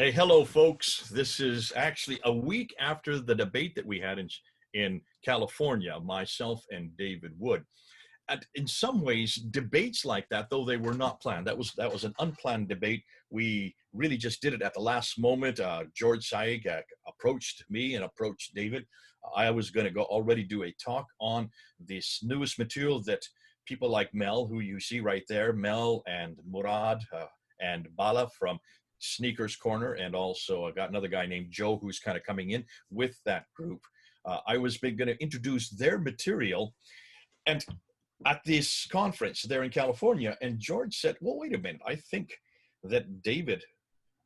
Hey, hello, folks. This is actually a week after the debate that we had in California, myself and David Wood. And in some ways, debates like that, though they were not planned, that was an unplanned debate. We really just did it at the last moment. George Saig approached me and approached David. I was going to go already do a talk on this newest material that people like Mel, who you see right there, Mel and Murad and Bala from Sneakers Corner, and also I got another guy named Joe who's kind of coming in with that group. I was going to introduce their material, and at this conference there in California, and George said, well, wait a minute, I think that David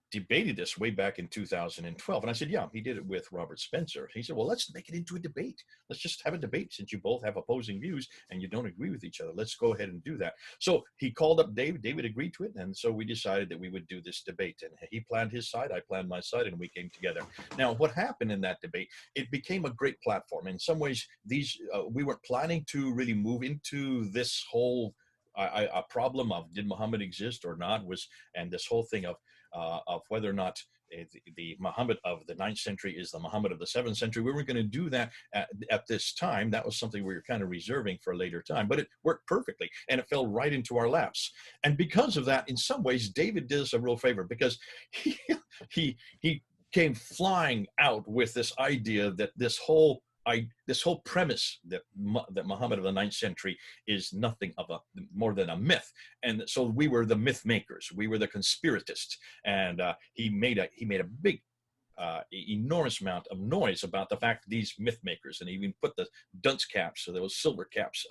debated this way back in 2012. And I said, yeah, he did it with Robert Spencer. He said, well, let's make it into a debate. Let's just have a debate since you both have opposing views and you don't agree with each other. Let's go ahead and do that. So he called up David. David agreed to it. And so we decided that we would do this debate. And he planned his side, I planned my side, and we came together. Now, what happened in that debate, it became a great platform. In some ways, we weren't planning to really move into this whole a problem of did Muhammad exist or not, and this whole thing of whether or not the Muhammad of the 9th century is the Muhammad of the 7th century. We weren't going to do that at this time. That was something we were kind of reserving for a later time, but it worked perfectly and it fell right into our laps. And because of that, in some ways, David did us a real favor, because he came flying out with this idea that this whole premise that Muhammad of the 9th century is nothing of more than a myth. And so we were the myth makers, we were the conspiratists, and he made a big enormous amount of noise about the fact that these myth makers, and he even put the dunce caps, so those silver caps,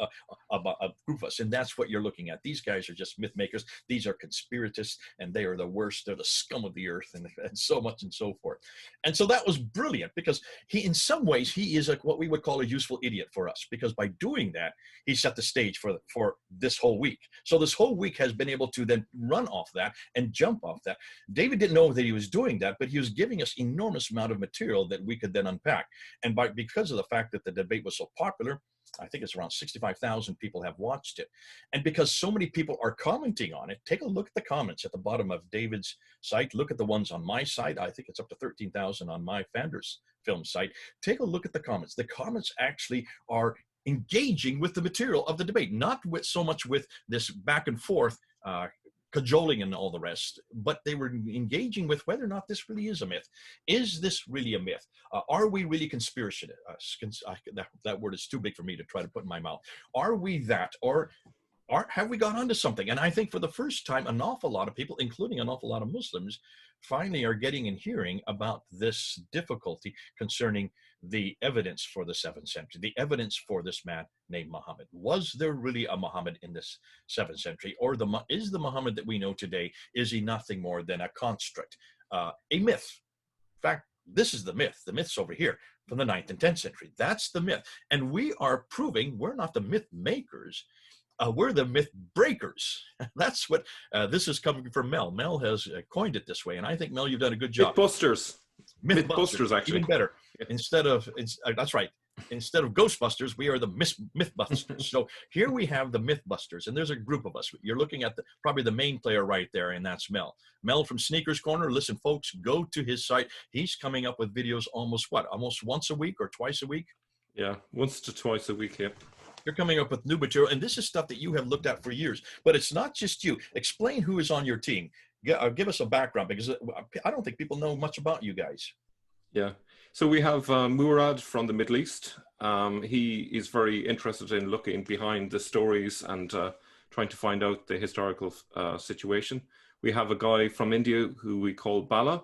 of a group of us, and that's what you're looking at. These guys are just myth makers. These are conspiratists, and they are the worst. They're the scum of the earth, and so much and so forth. And so that was brilliant, because in some ways, he is what we would call a useful idiot for us, because by doing that, he set the stage for this whole week. So this whole week has been able to then run off that and jump off that. David didn't know that he was doing that, but he was giving us enormous amount of material that we could then unpack. And because of the fact that the debate was so popular, I think it's around 65,000 people have watched it. And because so many people are commenting on it, take a look at the comments at the bottom of David's site. Look at the ones on my site. I think it's up to 13,000 on my Fanders Film site. Take a look at the comments. The comments actually are engaging with the material of the debate, not so much with this back and forth cajoling and all the rest, but they were engaging with whether or not this really is a myth. Is this really a myth? Are we really conspiracy? That word is too big for me to try to put in my mouth. Are we that, or have we gone onto something? And I think for the first time, an awful lot of people, including an awful lot of Muslims, finally are getting and hearing about this difficulty concerning the evidence for the 7th century, the evidence for this man named Muhammad. Was there really a Muhammad in this 7th century? Or is the Muhammad that we know today, is he nothing more than a construct, a myth? In fact, this is the myth. The myth's over here from the 9th and 10th century. That's the myth. And we are proving we're not the myth makers. We're the myth breakers. That's what this is coming from Mel. Mel has coined it this way. And I think, Mel, you've done a good job. Mythbusters. Mythbusters, actually. Even better. That's right. Instead of Ghostbusters, we are the Mythbusters. So here we have the Mythbusters, and there's a group of us. You're looking at probably the main player right there, and that's Mel. Mel from Sneakers Corner. Listen, folks, go to his site. He's coming up with videos almost once a week or twice a week? Yeah, once to twice a week, yeah. You're coming up with new material, and this is stuff that you have looked at for years. But it's not just you. Explain who is on your team. Give us a background, because I don't think people know much about you guys. Yeah. So we have Murad from the Middle East. He is very interested in looking behind the stories and trying to find out the historical situation. We have a guy from India who we call Bala,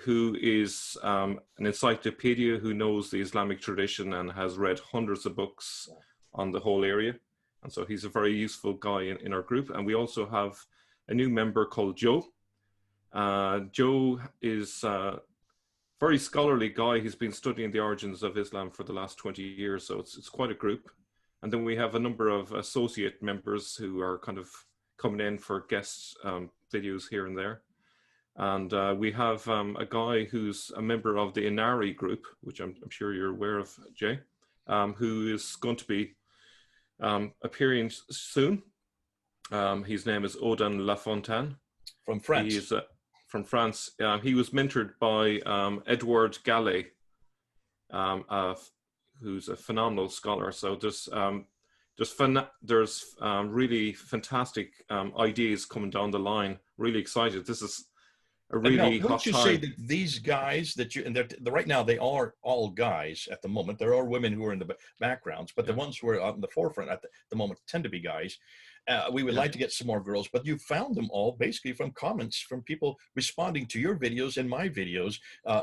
who is an encyclopedia, who knows the Islamic tradition and has read hundreds of books on the whole area. And so he's a very useful guy in our group. And we also have a new member called Joe. Joe is a very scholarly guy. He's been studying the origins of Islam for the last 20 years. So it's quite a group. And then we have a number of associate members who are kind of coming in for guest videos here and there. And we have a guy who's a member of the Inari group, which I'm sure you're aware of, Jay, who is going to be appearing soon. His name is Odin Lafontaine. From France. He's from France. He was mentored by Edouard Gallet, who's a phenomenal scholar. So there's really fantastic ideas coming down the line. Really excited. This is a really hot wouldn't you time. say that these guys that you, and right now they are all guys at the moment. There are women who are in the backgrounds, but the ones who are out in the forefront at the moment tend to be guys. We would like to get some more girls, but you found them all basically from comments from people responding to your videos and my videos,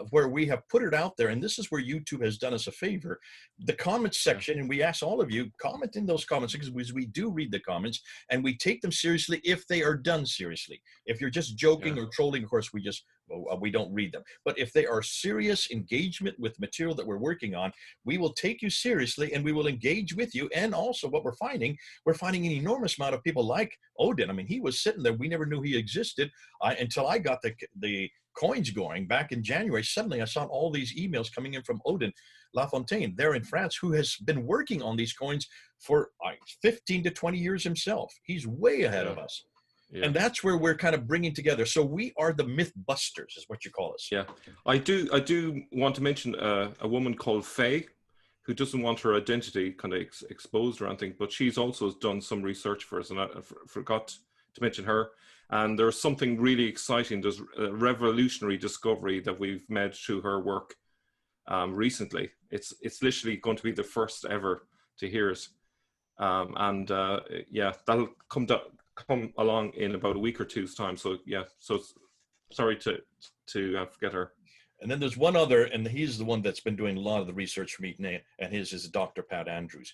where we have put it out there. And this is where YouTube has done us a favor. The comments section, and we ask all of you, comment in those comments, because we do read the comments and we take them seriously if they are done seriously. If you're just joking or trolling, of course, we don't read them. But if they are serious engagement with material that we're working on, we will take you seriously and we will engage with you. And also what we're finding an enormous amount of people like Odin. I mean, he was sitting there. We never knew he existed until I got the coins going back in January. Suddenly I saw all these emails coming in from Odin Lafontaine there in France, who has been working on these coins for 15 to 20 years himself. He's way ahead of us. Yeah. And that's where we're kind of bringing together. So we are the myth busters, is what you call us. Yeah, I do want to mention a woman called Faye, who doesn't want her identity kind of exposed or anything, but she's also done some research for us, and I forgot to mention her. And there's something really exciting. There's a revolutionary discovery that we've made through her work recently. It's literally going to be the first ever to hear it. Yeah, that'll come along in about a week or two's time. So yeah, so sorry to forget her. And then there's one other, and he's the one that's been doing a lot of the research for me, and his is Dr. Pat Andrews.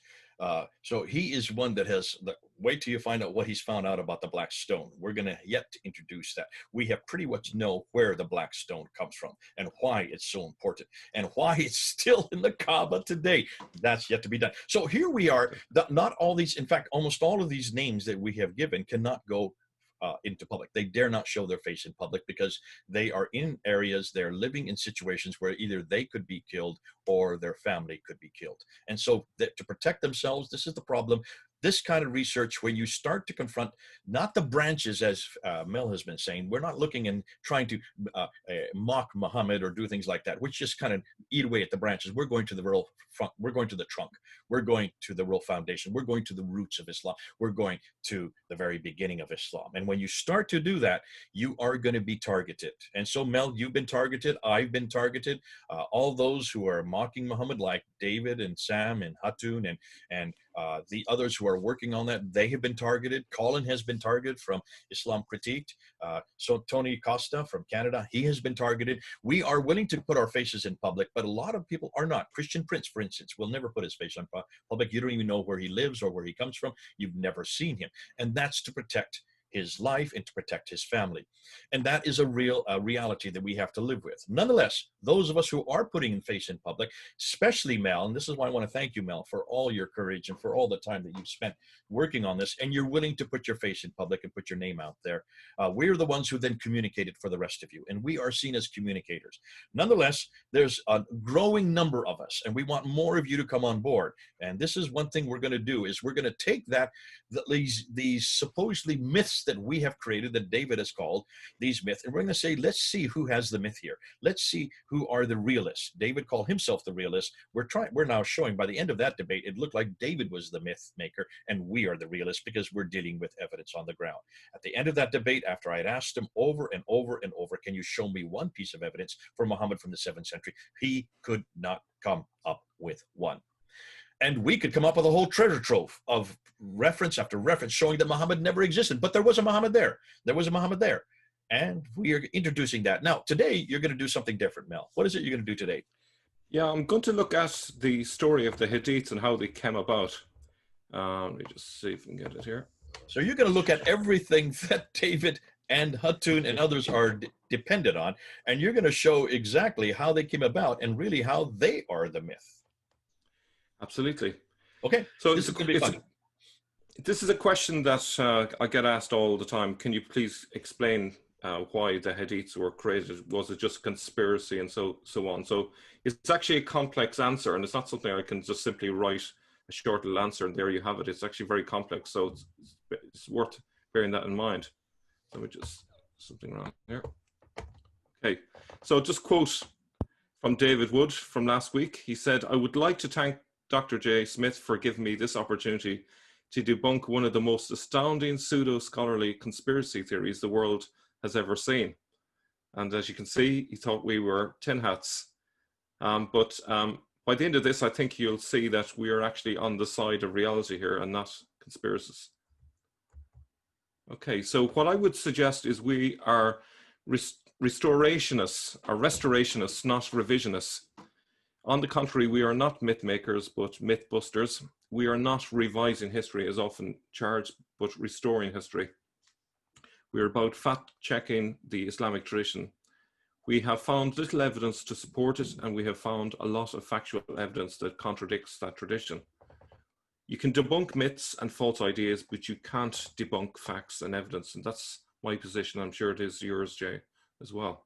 So he is one that has, wait till you find out what he's found out about the black stone. We're going to yet to introduce that. We have pretty much know where the black stone comes from and why it's so important and why it's still in the Kaaba today. That's yet to be done. So here we are. Not all these, in fact, almost all of these names that we have given cannot go into public. They dare not show their face in public because they are in areas, they're living in situations where either they could be killed or their family could be killed. And so to protect themselves, this is the problem. This kind of research, when you start to confront not the branches, as Mel has been saying, we're not looking and trying to mock Muhammad or do things like that, which just kind of eat away at the branches. We're going to the real front. We're going to the trunk. We're going to the real foundation. We're going to the roots of Islam. We're going to the very beginning of Islam. And when you start to do that, you are going to be targeted. And so, Mel, you've been targeted. I've been targeted. All those who are mocking Muhammad, like David and Sam and Hatun and the others who are working on that, they have been targeted. Colin has been targeted from Islam Critiqued. So Tony Costa from Canada, he has been targeted. We are willing to put our faces in public, but a lot of people are not. Christian Prince, for instance, will never put his face on public. You don't even know where he lives or where he comes from. You've never seen him. And that's to protect his life and to protect his family. And that is a real reality that we have to live with. Nonetheless, those of us who are putting in face in public, especially Mel, and this is why I want to thank you, Mel, for all your courage and for all the time that you've spent working on this, and you're willing to put your face in public and put your name out there. We're the ones who then communicated for the rest of you, and we are seen as communicators. Nonetheless, there's a growing number of us, and we want more of you to come on board. And this is one thing we're going to do, is we're going to take these supposedly myths that we have created, that David has called these myths, and we're going to say, let's see who has the myth here. Let's see who are the realists. David called himself the realist. We're now showing, by the end of that debate, it looked like David was the myth maker and we are the realists, because we're dealing with evidence on the ground. At the end of that debate, after I had asked him over and over and over, can you show me one piece of evidence for Muhammad from the 7th century? He could not come up with one. And we could come up with a whole treasure trove of reference after reference showing that Muhammad never existed. But there was a Muhammad there. There was a Muhammad there. And we are introducing that. Now, today, you're going to do something different, Mel. What is it you're going to do today? Yeah, I'm going to look at the story of the Hadiths and how they came about. Let me just see if we can get it here. So you're going to look at everything that David and Hatun and others are dependent on, and you're going to show exactly how they came about and really how they are the myth. Absolutely. Okay, so this is going to be fun. This is a question that I get asked all the time. Can you please explain why the Hadiths were created? Was it just a conspiracy and so on? So it's actually a complex answer, and it's not something I can just simply write a short little answer and there you have it. It's actually very complex, so it's worth bearing that in mind. Let me just, something wrong here. Okay, so just quote from David Wood from last week. He said, "I would like to thank Dr. J. Smith for giving me this opportunity to debunk one of the most astounding pseudo-scholarly conspiracy theories the world has ever seen." And as you can see, he thought we were tin hats. But by the end of this, I think you'll see that we are actually on the side of reality here and not conspiracists. Okay, so what I would suggest is we are restorationists, not revisionists. On the contrary, we are not myth makers, but myth busters. We are not revising history as often charged, but restoring history. We are about fact-checking the Islamic tradition. We have found little evidence to support it, and we have found a lot of factual evidence that contradicts that tradition. You can debunk myths and false ideas, but you can't debunk facts and evidence. And that's my position. I'm sure it is yours, Jay, as well.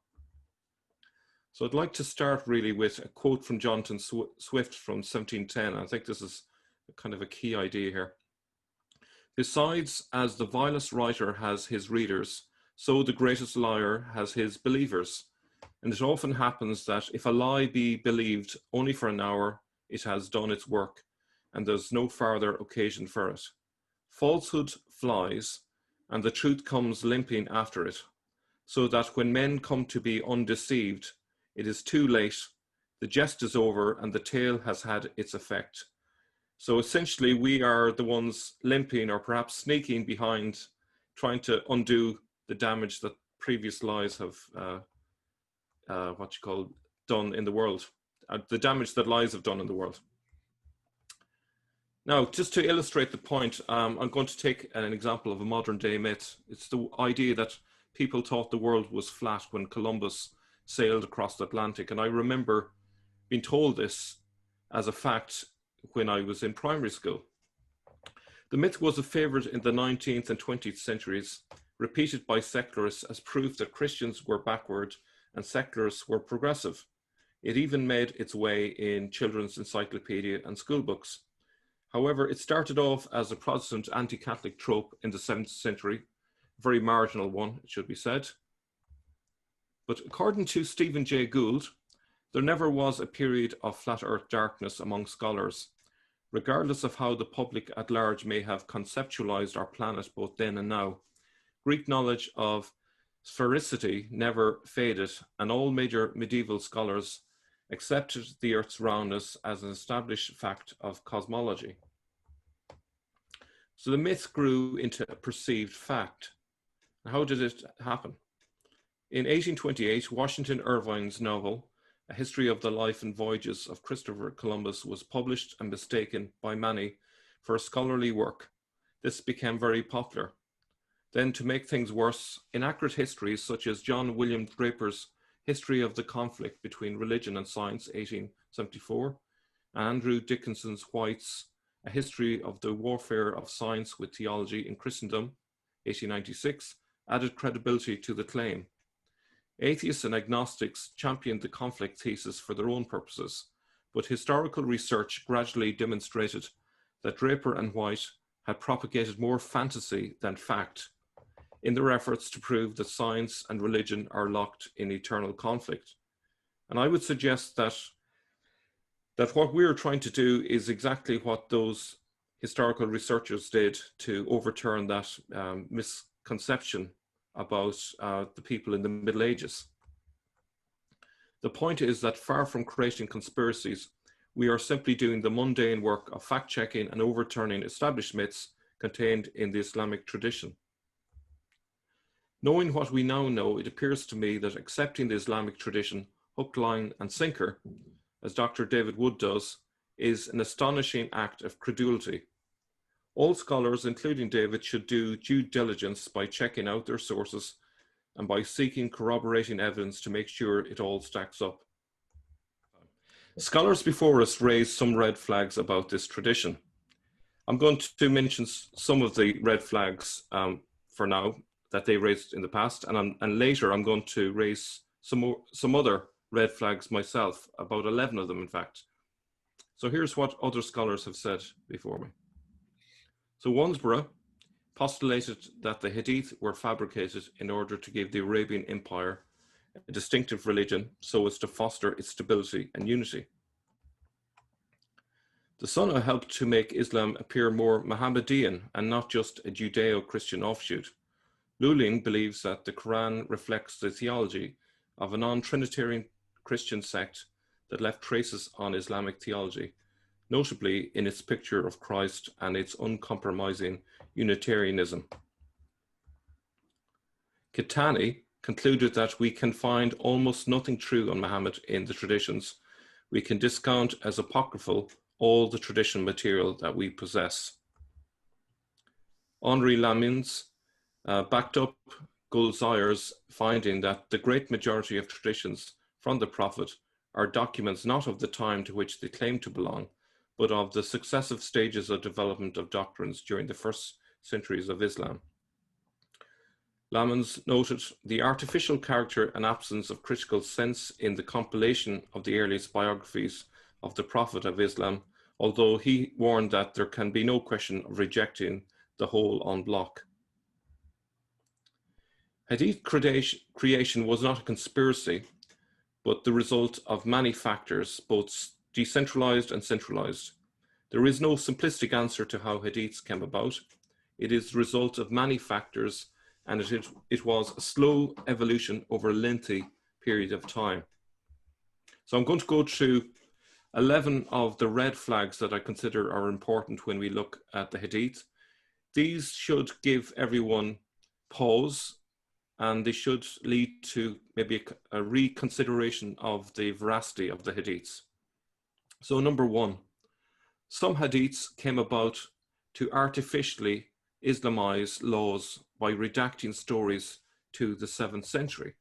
So I'd like to start really with a quote from Jonathan Swift from 1710. I think this is kind of a key idea here. "Besides, as the vilest writer has his readers, so the greatest liar has his believers. And it often happens that if a lie be believed only for an hour, it has done its work, and there's no farther occasion for it. Falsehood flies, and the truth comes limping after it, so that when men come to be undeceived, it is too late, the jest is over, and the tale has had its effect." So essentially, we are the ones limping or perhaps sneaking behind, trying to undo the damage that previous lies have done in the world, the damage that lies have done in the world. Now, just to illustrate the point, I'm going to take an example of a modern day myth. It's the idea that people thought the world was flat when Columbus sailed across the Atlantic. And I remember being told this as a fact when I was in primary school. The myth was a favorite in the 19th and 20th centuries, repeated by secularists as proof that Christians were backward and secularists were progressive. It even made its way in children's encyclopedia and school books. However, it started off as a Protestant anti-Catholic trope in the 7th century, a very marginal one, it should be said. But according to Stephen Jay Gould, there never was a period of flat earth darkness among scholars, regardless of how the public at large may have conceptualized our planet both then and now. Greek knowledge of sphericity never faded, and all major medieval scholars accepted the Earth's roundness as an established fact of cosmology. So the myth grew into a perceived fact. How did it happen? In 1828, Washington Irving's novel, A History of the Life and Voyages of Christopher Columbus, was published and mistaken by many for a scholarly work. This became very popular. Then, to make things worse, inaccurate histories such as John William Draper's History of the Conflict Between Religion and Science, 1874, and Andrew Dickinson's White's A History of the Warfare of Science with Theology in Christendom, 1896, added credibility to the claim. Atheists and agnostics championed the conflict thesis for their own purposes, but historical research gradually demonstrated that Draper and White had propagated more fantasy than fact in their efforts to prove that science and religion are locked in eternal conflict. And I would suggest that what we're trying to do is exactly what those historical researchers did to overturn that misconception about the people in the Middle Ages. The point is that far from creating conspiracies, we are simply doing the mundane work of fact-checking and overturning established myths contained in the Islamic tradition. Knowing what we now know, it appears to me that accepting the Islamic tradition, hook, line, and sinker, as Dr. David Wood does, is an astonishing act of credulity. All scholars, including David, should do due diligence by checking out their sources and by seeking corroborating evidence to make sure it all stacks up. Scholars before us raised some red flags about this tradition. I'm going to mention some of the red flags for now that they raised in the past, and later I'm going to raise some other red flags myself, about 11 of them in fact. So here's what other scholars have said before me. So Wansbrough postulated that the Hadith were fabricated in order to give the Arabian Empire a distinctive religion so as to foster its stability and unity. The Sunnah helped to make Islam appear more Mohammedan and not just a Judeo-Christian offshoot. Luling believes that the Quran reflects the theology of a non-Trinitarian Christian sect that left traces on Islamic theology, notably in its picture of Christ and its uncompromising Unitarianism. Caetani concluded that we can find almost nothing true on Muhammad in the traditions. We can discount as apocryphal all the tradition material that we possess. Henri Lammens backed up Gunther's finding that the great majority of traditions from the Prophet are documents not of the time to which they claim to belong, but of the successive stages of development of doctrines during the first centuries of Islam. Lammens noted the artificial character and absence of critical sense in the compilation of the earliest biographies of the Prophet of Islam, although he warned that there can be no question of rejecting the whole en bloc. Hadith creation was not a conspiracy, but the result of many factors, both decentralized and centralized. There is no simplistic answer to how hadiths came about. It is the result of many factors, and it was a slow evolution over a lengthy period of time. So I'm going to go through 11 of the red flags that I consider are important when we look at the hadith. These should give everyone pause, and they should lead to maybe a reconsideration of the veracity of the hadiths. So number one, some hadiths came about to artificially Islamize laws by redacting stories to the 7th century.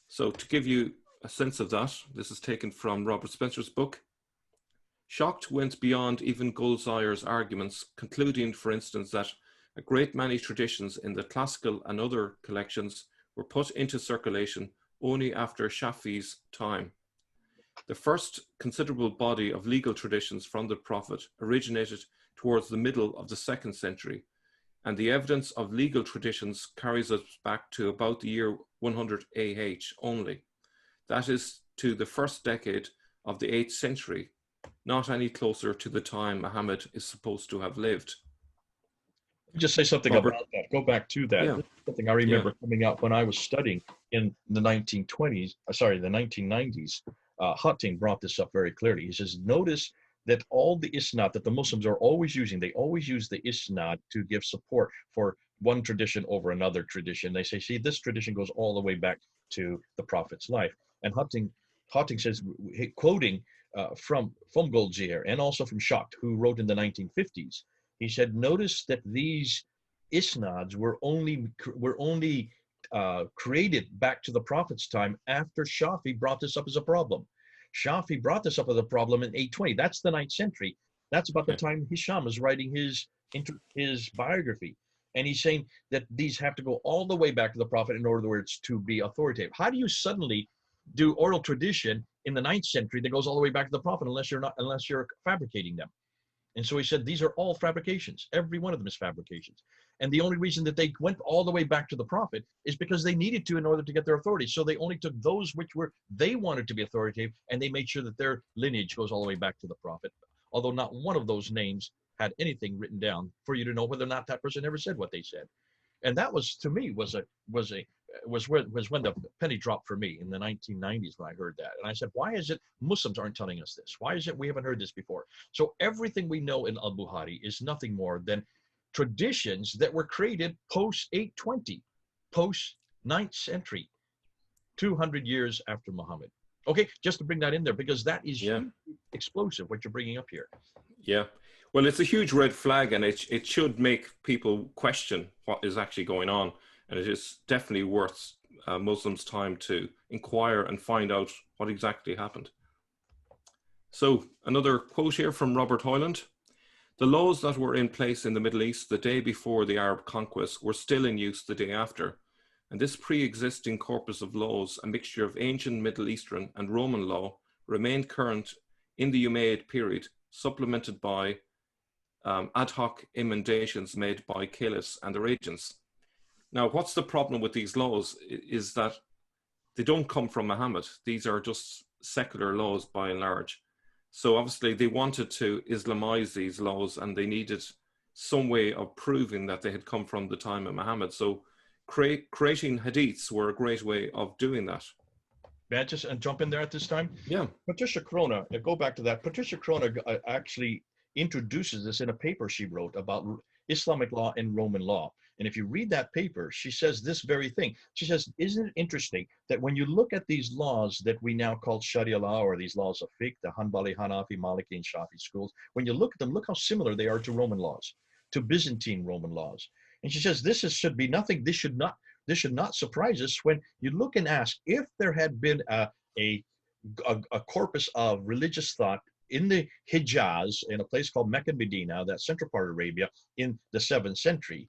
So to give you a sense of that, this is taken from Robert Spencer's book. Schacht went beyond even Gunther's arguments, concluding, for instance, that a great many traditions in the classical and other collections were put into circulation only after Shafi's time. The first considerable body of legal traditions from the Prophet originated towards the middle of the 2nd century, and the evidence of legal traditions carries us back to about the year 100 AH only. That is to the first decade of the 8th century, not any closer to the time Muhammad is supposed to have lived. Just say something Robert, about that. Go back to that. Yeah. This is something I remember coming out when I was studying in the 1920s, the 1990s. Hutting brought this up very clearly. He says, notice that all the isnad that the Muslims are always using, they always use the isnad to give support for one tradition over another tradition. They say, see, this tradition goes all the way back to the Prophet's life. And Hutting says, quoting from Gunther and also from Schacht, who wrote in the 1950s, he said, notice that these isnads were only created back to the Prophet's time after Shafi brought this up as a problem. Shafi brought this up as a problem in 820. That's the 9th century. That's about the time Hisham was writing his biography. And he's saying that these have to go all the way back to the Prophet in order to be authoritative. How do you suddenly do oral tradition in the 9th century that goes all the way back to the Prophet unless you're fabricating them? And so he said, these are all fabrications. Every one of them is fabrications. And the only reason that they went all the way back to the Prophet is because they needed to in order to get their authority. So they only took those which they wanted to be authoritative, and they made sure that their lineage goes all the way back to the Prophet. Although not one of those names had anything written down for you to know whether or not that person ever said what they said. And that was, to me, was when the penny dropped for me in the 1990s when I heard that. And I said, why is it Muslims aren't telling us this? Why is it we haven't heard this before? So everything we know in Al-Bukhari is nothing more than traditions that were created post 820, post 9th century, 200 years after Muhammad. Okay, just to bring that in there, because that is explosive, what you're bringing up here. Yeah. Well, it's a huge red flag, and it should make people question what is actually going on. And it is definitely worth Muslims' time to inquire and find out what exactly happened. So another quote here from Robert Hoyland. The laws that were in place in the Middle East the day before the Arab conquest were still in use the day after. And this pre-existing corpus of laws, a mixture of ancient Middle Eastern and Roman law, remained current in the Umayyad period, supplemented by ad hoc emendations made by caliphs and their agents. Now, what's the problem with these laws is that they don't come from Muhammad. These are just secular laws by and large. So obviously they wanted to Islamize these laws, and they needed some way of proving that they had come from the time of Muhammad. So creating hadiths were a great way of doing that. May I just jump in there at this time? Yeah. Patricia Crona, go back to that. Patricia Crona actually introduces this in a paper she wrote about Islamic law and Roman law. And if you read that paper, she says this very thing. She says, isn't it interesting that when you look at these laws that we now call Sharia law, or these laws of fiqh, the Hanbali, Hanafi, Maliki, and Shafi schools, when you look at them, look how similar they are to Roman laws, to Byzantine Roman laws. And she says, should be nothing, this should not surprise us when you look and ask if there had been a corpus of religious thought in the Hijaz, in a place called Mecca and Medina, that central part of Arabia, in the 7th century.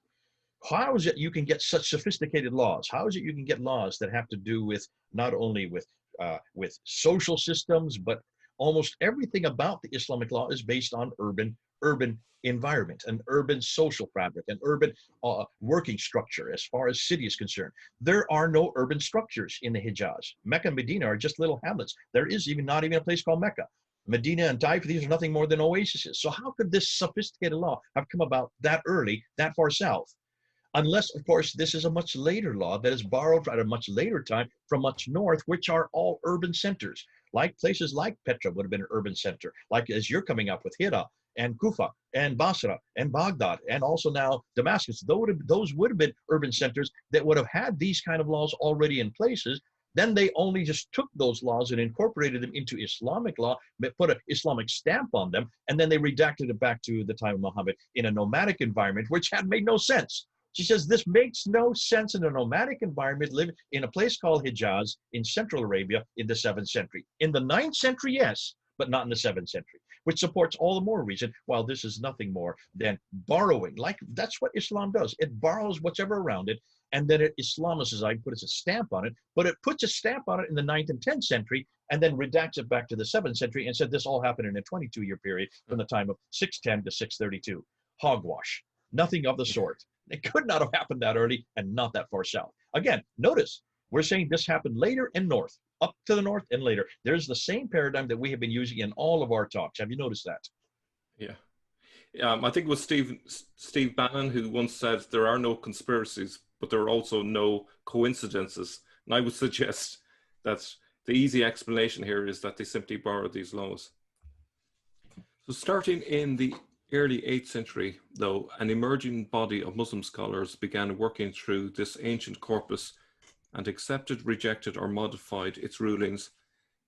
How is it you can get such sophisticated laws? How is it you can get laws that have to do with not only with social systems, but almost everything about the Islamic law is based on urban environment, an urban social fabric, an urban working structure as far as city is concerned. There are no urban structures in the Hijaz. Mecca and Medina are just little hamlets. There is not even a place called Mecca. Medina and Taif, these are nothing more than oases. So how could this sophisticated law have come about that early, that far south? Unless, of course, this is a much later law that is borrowed at a much later time from much north, which are all urban centers. Like places like Petra would have been an urban center, like as you're coming up with Hira and Kufa and Basra and Baghdad, and also now Damascus. Those would have been urban centers that would have had these kind of laws already in places. Then they only just took those laws and incorporated them into Islamic law, put an Islamic stamp on them, and then they redacted it back to the time of Muhammad in a nomadic environment, which had made no sense. She says this makes no sense in a nomadic environment, living in a place called Hijaz in Central Arabia in the 7th century. In the 9th century, yes, but not in the 7th century, which supports all the more reason while this is nothing more than borrowing. Like that's what Islam does. It borrows whatever around it, and then it Islamicizes, it puts a stamp on it, but it puts a stamp on it in the 9th and 10th century, and then redacts it back to the 7th century and said this all happened in a 22-year period from the time of 610 to 632. Hogwash. Nothing of the sort. It could not have happened that early and not that far south. Again, notice, we're saying this happened later and north, up to the north and later. There's the same paradigm that we have been using in all of our talks. Have you noticed that? Yeah. I think it was Steve Bannon who once said there are no conspiracies, but there are also no coincidences. And I would suggest that the easy explanation here is that they simply borrowed these laws. So starting in the early 8th century, though, an emerging body of Muslim scholars began working through this ancient corpus and accepted, rejected, or modified its rulings,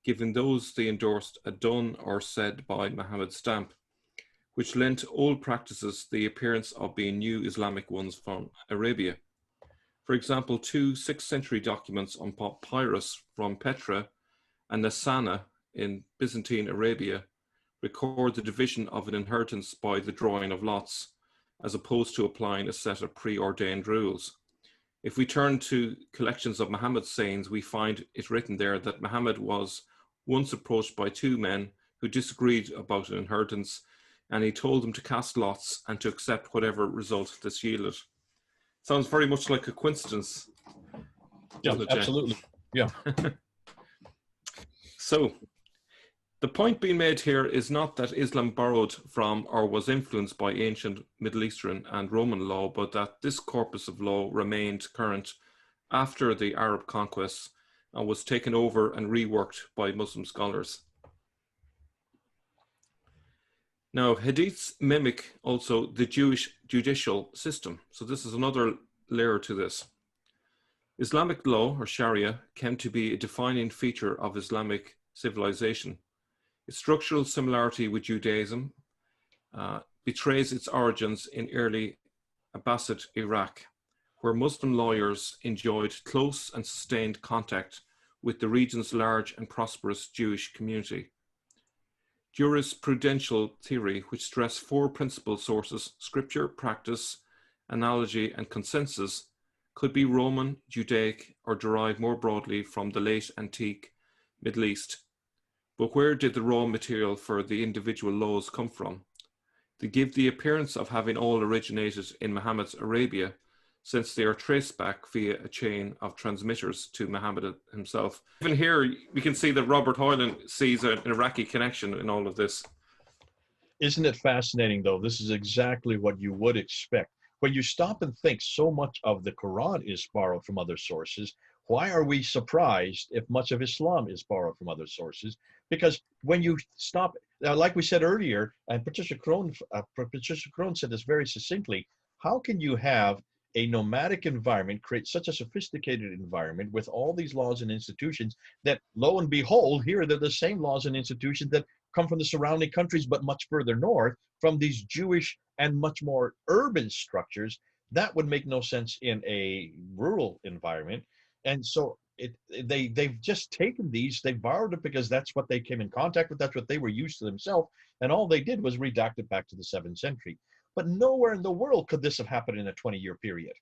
giving those they endorsed a done or said by Muhammad stamp, which lent old practices the appearance of being new Islamic ones from Arabia. For example, 2 6th century documents on papyrus from Petra and Nassana in Byzantine Arabia record the division of an inheritance by the drawing of lots, as opposed to applying a set of preordained rules. If we turn to collections of Muhammad's sayings, we find it written there that Muhammad was once approached by 2 men who disagreed about an inheritance, and he told them to cast lots and to accept whatever result this yielded. Sounds very much like a coincidence. Yeah, absolutely. Yeah. So, the point being made here is not that Islam borrowed from or was influenced by ancient Middle Eastern and Roman law, but that this corpus of law remained current after the Arab conquests and was taken over and reworked by Muslim scholars. Now, hadiths mimic also the Jewish judicial system. So this is another layer to this. Islamic law, or Sharia, came to be a defining feature of Islamic civilization. Its structural similarity with Judaism betrays its origins in early Abbasid Iraq, where Muslim lawyers enjoyed close and sustained contact with the region's large and prosperous Jewish community. Jurisprudential theory, which stressed 4 principal sources, scripture, practice, analogy, and consensus, could be Roman, Judaic, or derived more broadly from the late antique Middle East. But where did the raw material for the individual laws come from? To give the appearance of having all originated in Muhammad's Arabia, since they are traced back via a chain of transmitters to Muhammad himself. Even here, we can see that Robert Hoyland sees an Iraqi connection in all of this. Isn't it fascinating, though? This is exactly what you would expect. When you stop and think, so much of the Quran is borrowed from other sources. Why are we surprised if much of Islam is borrowed from other sources? Because when you stop, like we said earlier, and Patricia Crone said this very succinctly, how can you have a nomadic environment create such a sophisticated environment with all these laws and institutions that, lo and behold, here they're the same laws and institutions that come from the surrounding countries, but much further north, from these Jewish and much more urban structures? That would make no sense in a rural environment. And so they've just taken these, they borrowed it because that's what they came in contact with, that's what they were used to themselves, and all they did was redact it back to the 7th century. But nowhere in the world could this have happened in a 20-year period.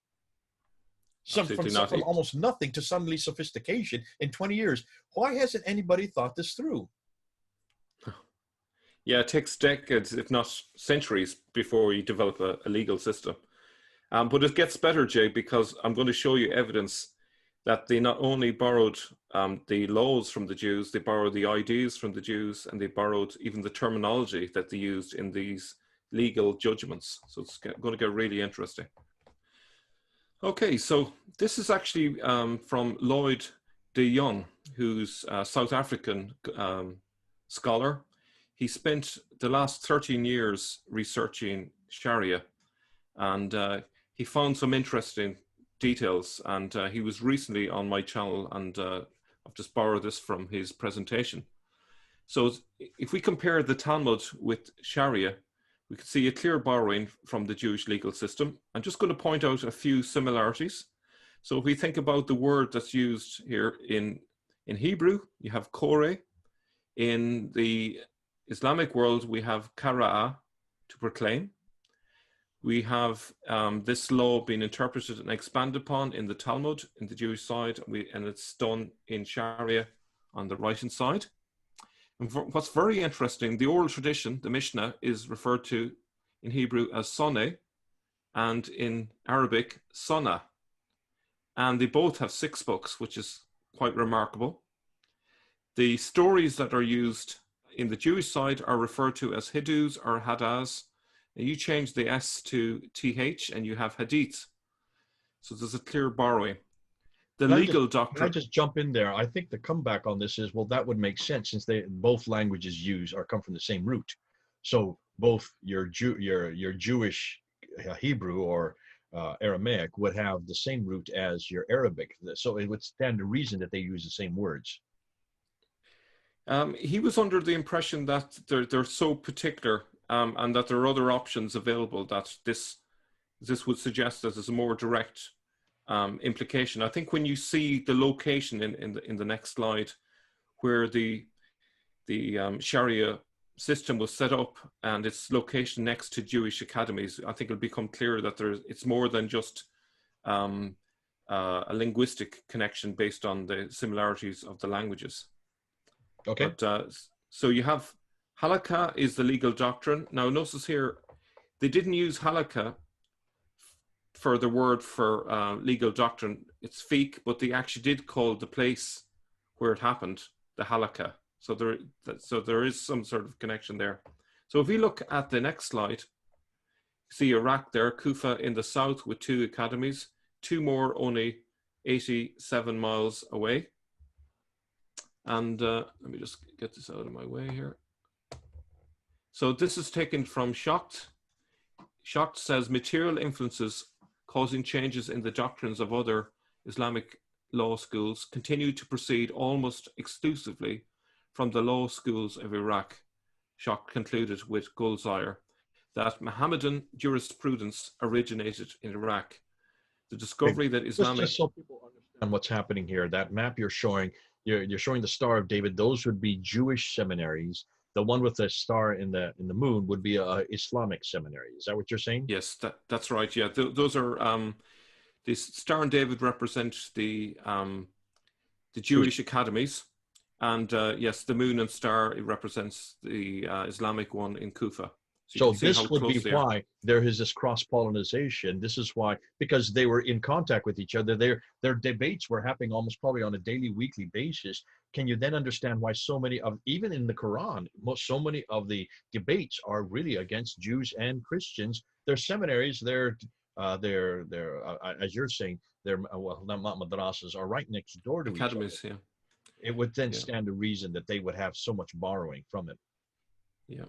From almost nothing to suddenly sophistication in 20 years. Why hasn't anybody thought this through? Yeah, it takes decades, if not centuries, before you develop a legal system. But it gets better, Jay, because I'm going to show you evidence that they not only borrowed the laws from the Jews, they borrowed the ideas from the Jews, and they borrowed even the terminology that they used in these legal judgments. So it's going to get really interesting. Okay, so this is actually from Lloyd de Jong, who's a South African scholar. He spent the last 13 years researching Sharia, and he found some interesting details, and he was recently on my channel, and I've just borrowed this from his presentation. So if we compare the Talmud with Sharia, we can see a clear borrowing from the Jewish legal system. I'm just going to point out a few similarities. So if we think about the word that's used here in Hebrew, you have Koreh. In the Islamic world, we have Qara'a, to proclaim. We have this law being interpreted and expanded upon in the Talmud, in the Jewish side, and it's done in Sharia on the right-hand side. And what's very interesting, the oral tradition, the Mishnah, is referred to in Hebrew as Soneh, and in Arabic, Sona. And they both have 6 books, which is quite remarkable. The stories that are used in the Jewish side are referred to as Hidus or Hadas. And you change the S to TH and you have Hadith. So there's a clear borrowing. The legal doctrine. Can I just jump in there? I think the comeback on this is, well, that would make sense since both languages come from the same root. So both your Jewish Hebrew or Aramaic would have the same root as your Arabic. So it would stand to reason that they use the same words. He was under the impression that they're so particular and that there are other options available, that this would suggest that there's a more direct implication. I think when you see the location in the next slide, where the Sharia system was set up and its location next to Jewish academies, I think it'll become clear that it's more than just a linguistic connection based on the similarities of the languages. Okay. But, so you have halakha is the legal doctrine. Now notice here, they didn't use halakha for the word for legal doctrine. It's fiqh, but they actually did call the place where it happened the halakha. So there is some sort of connection there. So if we look at the next slide, see Iraq there, Kufa in the south with 2 academies, 2 more only 87 miles away. And let me just get this out of my way here. So this is taken from Schacht. Schacht says material influences causing changes in the doctrines of other Islamic law schools continue to proceed almost exclusively from the law schools of Iraq. Schacht concluded with Goldziher that Mohammedan jurisprudence originated in Iraq. The discovery that Islamic... Just so people understand what's happening here, that map you're showing, you're showing the Star of David. Those would be Jewish seminaries. The one with the star in the moon would be a Islamic seminary. Is that what you're saying? Yes, that's right. Yeah, those are the Star and David represent the Jewish academies, and yes, the moon and star, it represents the Islamic one in Kufa. So you So can see how this would be close they are. why there is this cross-pollination. This is why, because they were in contact with each other. Their debates were happening almost probably on a daily, weekly basis. Can you then understand why so many of, even in the Quran, so many of the debates are really against Jews and Christians? Their seminaries, as you're saying, their well, not madrasas are right next door to each other. Academies, yeah. It would then Yeah. stand to reason that they would have so much borrowing from it. Yeah.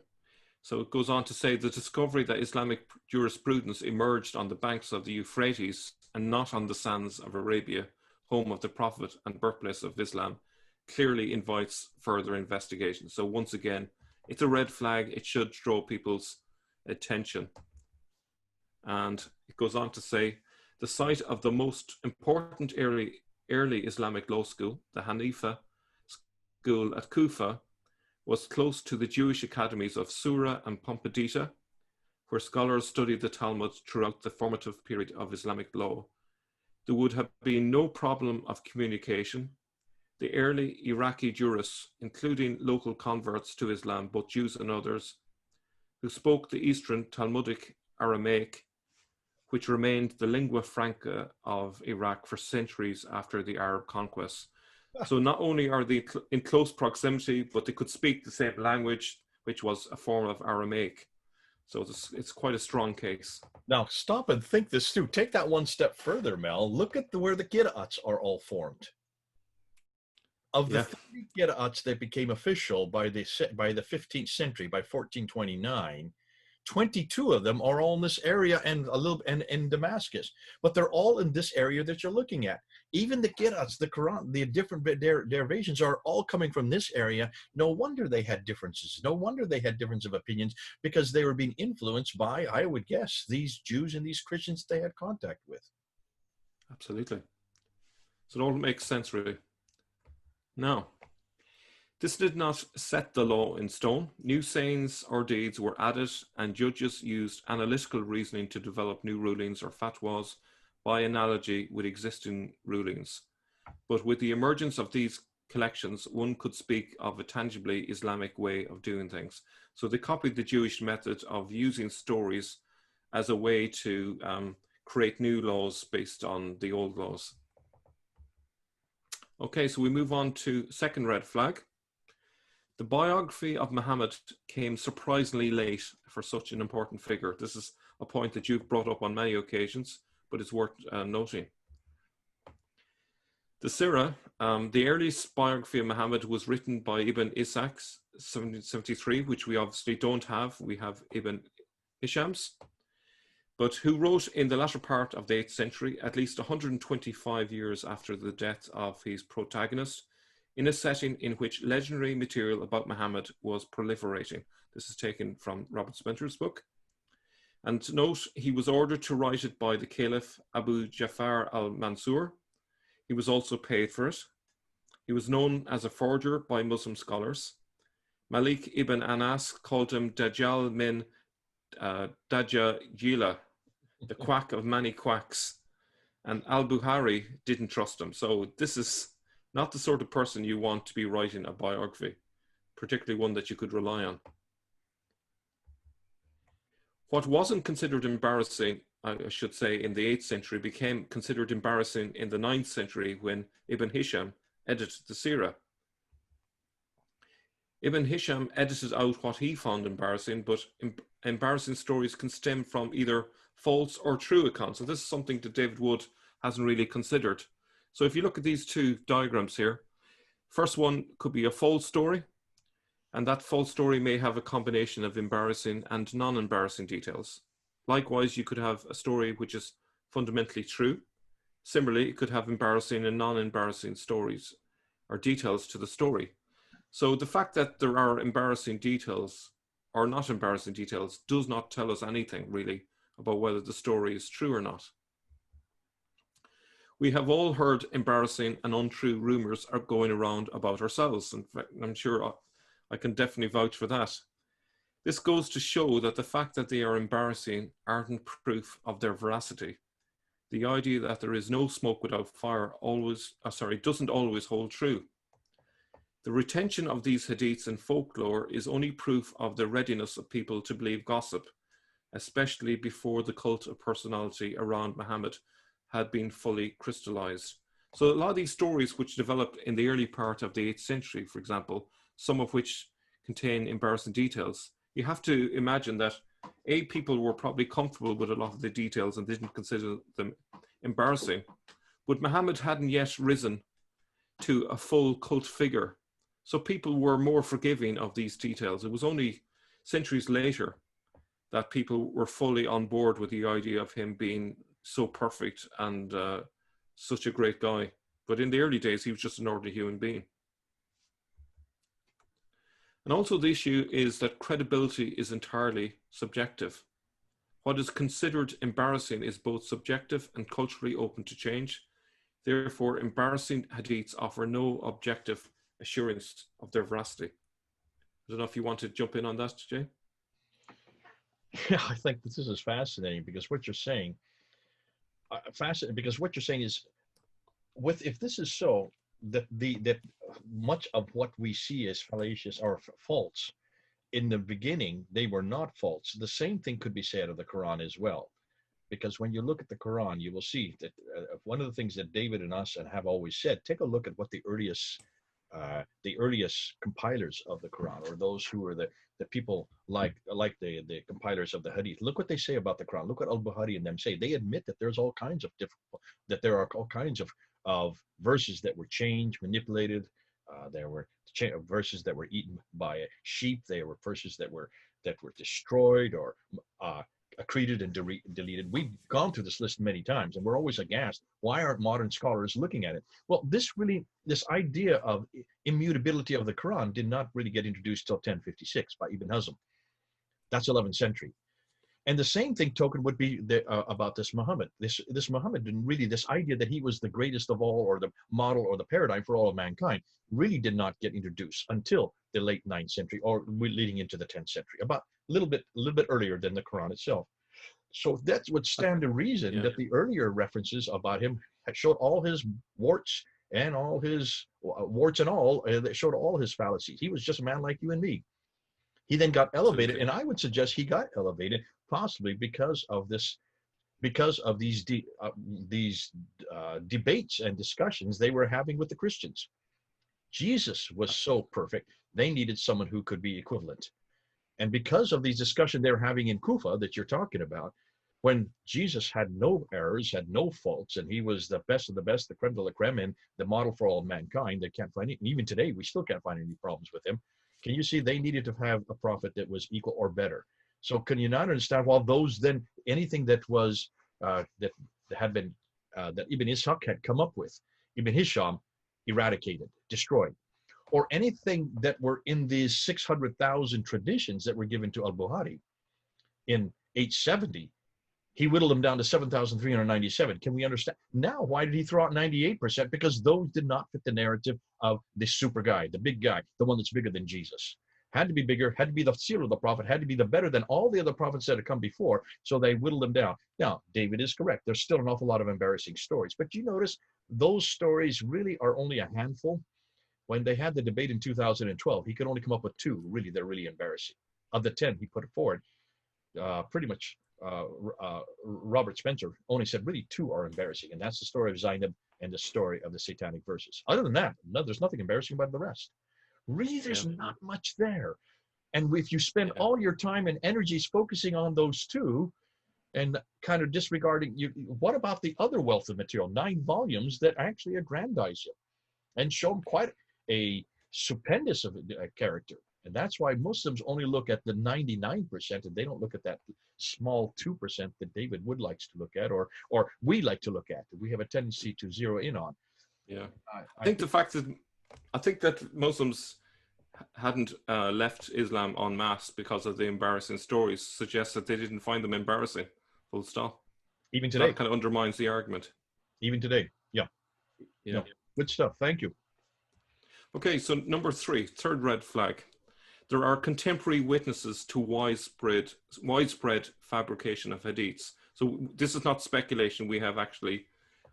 So it goes on to say the discovery that Islamic jurisprudence emerged on the banks of the Euphrates and not on the sands of Arabia, home of the Prophet and birthplace of Islam, clearly invites further investigation. So once again, it's a red flag. It should draw people's attention. And it goes on to say the site of the most important early Islamic law school, the Hanifa school at Kufa, was close to the Jewish academies of Sura and Pompadita, where scholars studied the Talmud throughout the formative period of Islamic law. There would have been no problem of communication. The early Iraqi jurists, including local converts to Islam, both Jews and others, who spoke the Eastern Talmudic Aramaic, which remained the lingua franca of Iraq for centuries after the Arab conquest. So not only are they in close proximity, but they could speak the same language, which was a form of Aramaic. So it's quite a strong case. Now stop and think this through. Take that one step further, Mel. Look at where the Gitta'ats are all formed. Of the 30 Gitta'ats that became official by the 15th century, by 1429, 22 of them are all in this area and a little and in Damascus, but they're all in this area that you're looking at. Even the Gitta'ats, the Quran, the different derivations are all coming from this area. No wonder they had differences. No wonder they had difference of opinions, because they were being influenced by, I would guess, these Jews and these Christians they had contact with. Absolutely. So it all makes sense, really. Now, this did not set the law in stone. New sayings or deeds were added, and judges used analytical reasoning to develop new rulings or fatwas by analogy with existing rulings. But with the emergence of these collections, one could speak of a tangibly Islamic way of doing things. So they copied the Jewish method of using stories as a way to create new laws based on the old laws. Okay, so we move on to second red flag. The biography of Muhammad came surprisingly late for such an important figure. This is a point that you've brought up on many occasions, but it's worth noting. The Sirah, the earliest biography of Muhammad, was written by Ibn Ishaq, 1773, which we obviously don't have. We have Ibn Hisham's, but who wrote in the latter part of the 8th century, at least 125 years after the death of his protagonist, in a setting in which legendary material about Muhammad was proliferating. This is taken from Robert Spencer's book. And note, he was ordered to write it by the Caliph Abu Ja'far al-Mansur. He was also paid for it. He was known as a forger by Muslim scholars. Malik ibn Anas called him Dajjal min Dajjajila, the quack of many quacks. And al-Bukhari didn't trust him. So this is not the sort of person you want to be writing a biography, particularly one that you could rely on. What wasn't considered embarrassing, I should say, in the 8th century became considered embarrassing in the 9th century when Ibn Hisham edited the Sirah. Ibn Hisham edited out what he found embarrassing, but embarrassing stories can stem from either false or true accounts. So this is something that David Wood hasn't really considered. So if you look at these two diagrams here, first one could be a false story, and that false story may have a combination of embarrassing and non-embarrassing details. Likewise, you could have a story which is fundamentally true. Similarly, it could have embarrassing and non-embarrassing stories or details to the story. So the fact that there are embarrassing details or not embarrassing details does not tell us anything really about whether the story is true or not. We have all heard embarrassing and untrue rumors are going around about ourselves. In fact, I'm sure I can definitely vouch for that. This goes to show that the fact that they are embarrassing aren't proof of their veracity. The idea that there is no smoke without fire doesn't always hold true. The retention of these hadiths in folklore is only proof of the readiness of people to believe gossip, especially before the cult of personality around Muhammad had been fully crystallized. So a lot of these stories which developed in the early part of the 8th century, for example, some of which contain embarrassing details, you have to imagine that people were probably comfortable with a lot of the details and didn't consider them embarrassing. But Muhammad hadn't yet risen to a full cult figure. So people were more forgiving of these details. It was only centuries later that people were fully on board with the idea of him being so perfect and such a great guy. But in the early days, he was just an ordinary human being. And also the issue is that credibility is entirely subjective. What is considered embarrassing is both subjective and culturally open to change. Therefore, embarrassing hadiths offer no objective assurance of their veracity. I don't know if you want to jump in on that, Jay? Yeah, I think this is fascinating because what you're saying, is, if this is so, that much of what we see as fallacious or false, in the beginning, they were not false. The same thing could be said of the Quran as well. Because when you look at the Quran, you will see that one of the things that David and us have always said, take a look at what the earliest compilers of the Quran, or those who are the people like the compilers of the Hadith, look what they say about the Quran. Look what Al-Bukhari and them say. They admit that there are all kinds of verses that were changed, manipulated. There were verses that were eaten by sheep. There were verses that were destroyed or accreted and deleted. We've gone through this list many times, and we're always aghast. Why aren't modern scholars looking at it? Well, this idea of immutability of the Quran did not really get introduced till 1056 by Ibn Hazm. That's 11th century. And the same thing token would be about this Muhammad. This Muhammad didn't really, this idea that he was the greatest of all, or the model or the paradigm for all of mankind, really did not get introduced until the late 9th century, or leading into the 10th century, about a little bit earlier than the Quran itself. So that would stand to reason that the earlier references about him showed all his warts and all his that showed all his fallacies. He was just a man like you and me. He then got elevated, and I would suggest he got elevated possibly because of these debates and discussions they were having with the Christians. Jesus was so perfect, they needed someone who could be equivalent. And because of these discussions they were having in Kufa that you're talking about, when Jesus had no errors, had no faults, and he was the best of the best, the creme de la creme, and the model for all mankind, they can't find it. And even today, we still can't find any problems with him. Can you see they needed to have a prophet that was equal or better? So can you not understand, while those then, anything that was, that Ibn Ishaq had come up with, Ibn Hisham eradicated, destroyed, or anything that were in these 600,000 traditions that were given to Al-Bukhari in 870, he whittled them down to 7,397. Can we understand? Now, why did he throw out 98%? Because those did not fit the narrative of the super guy, the big guy, the one that's bigger than Jesus. Had to be bigger, had to be the seal of the prophet, had to be the better than all the other prophets that had come before, so they whittled them down. Now, David is correct. There's still an awful lot of embarrassing stories, but you notice those stories really are only a handful. When they had the debate in 2012, he could only come up with 2. Really, they're really embarrassing. Of the 10 he put forward, pretty much Robert Spencer only said really 2 are embarrassing, and that's the story of Zainab and the story of the satanic verses. Other than that, there's nothing embarrassing about the rest. Really, there's not much there. And if you spend all your time and energies focusing on those 2 and kind of disregarding, what about the other wealth of material, 9 volumes that actually aggrandize him and show him quite a stupendous of a character? And that's why Muslims only look at the 99%, and they don't look at that small 2% that David Wood likes to look at, or we like to look at, that we have a tendency to zero in on. Yeah, I think the fact that Muslims hadn't left Islam en masse because of the embarrassing stories suggests that they didn't find them embarrassing. Full stop. Even today, that kind of undermines the argument. Even today, yeah. No, good stuff. Thank you. Okay, so number 3, third red flag. There are contemporary witnesses to widespread fabrication of hadiths. So this is not speculation. We have actually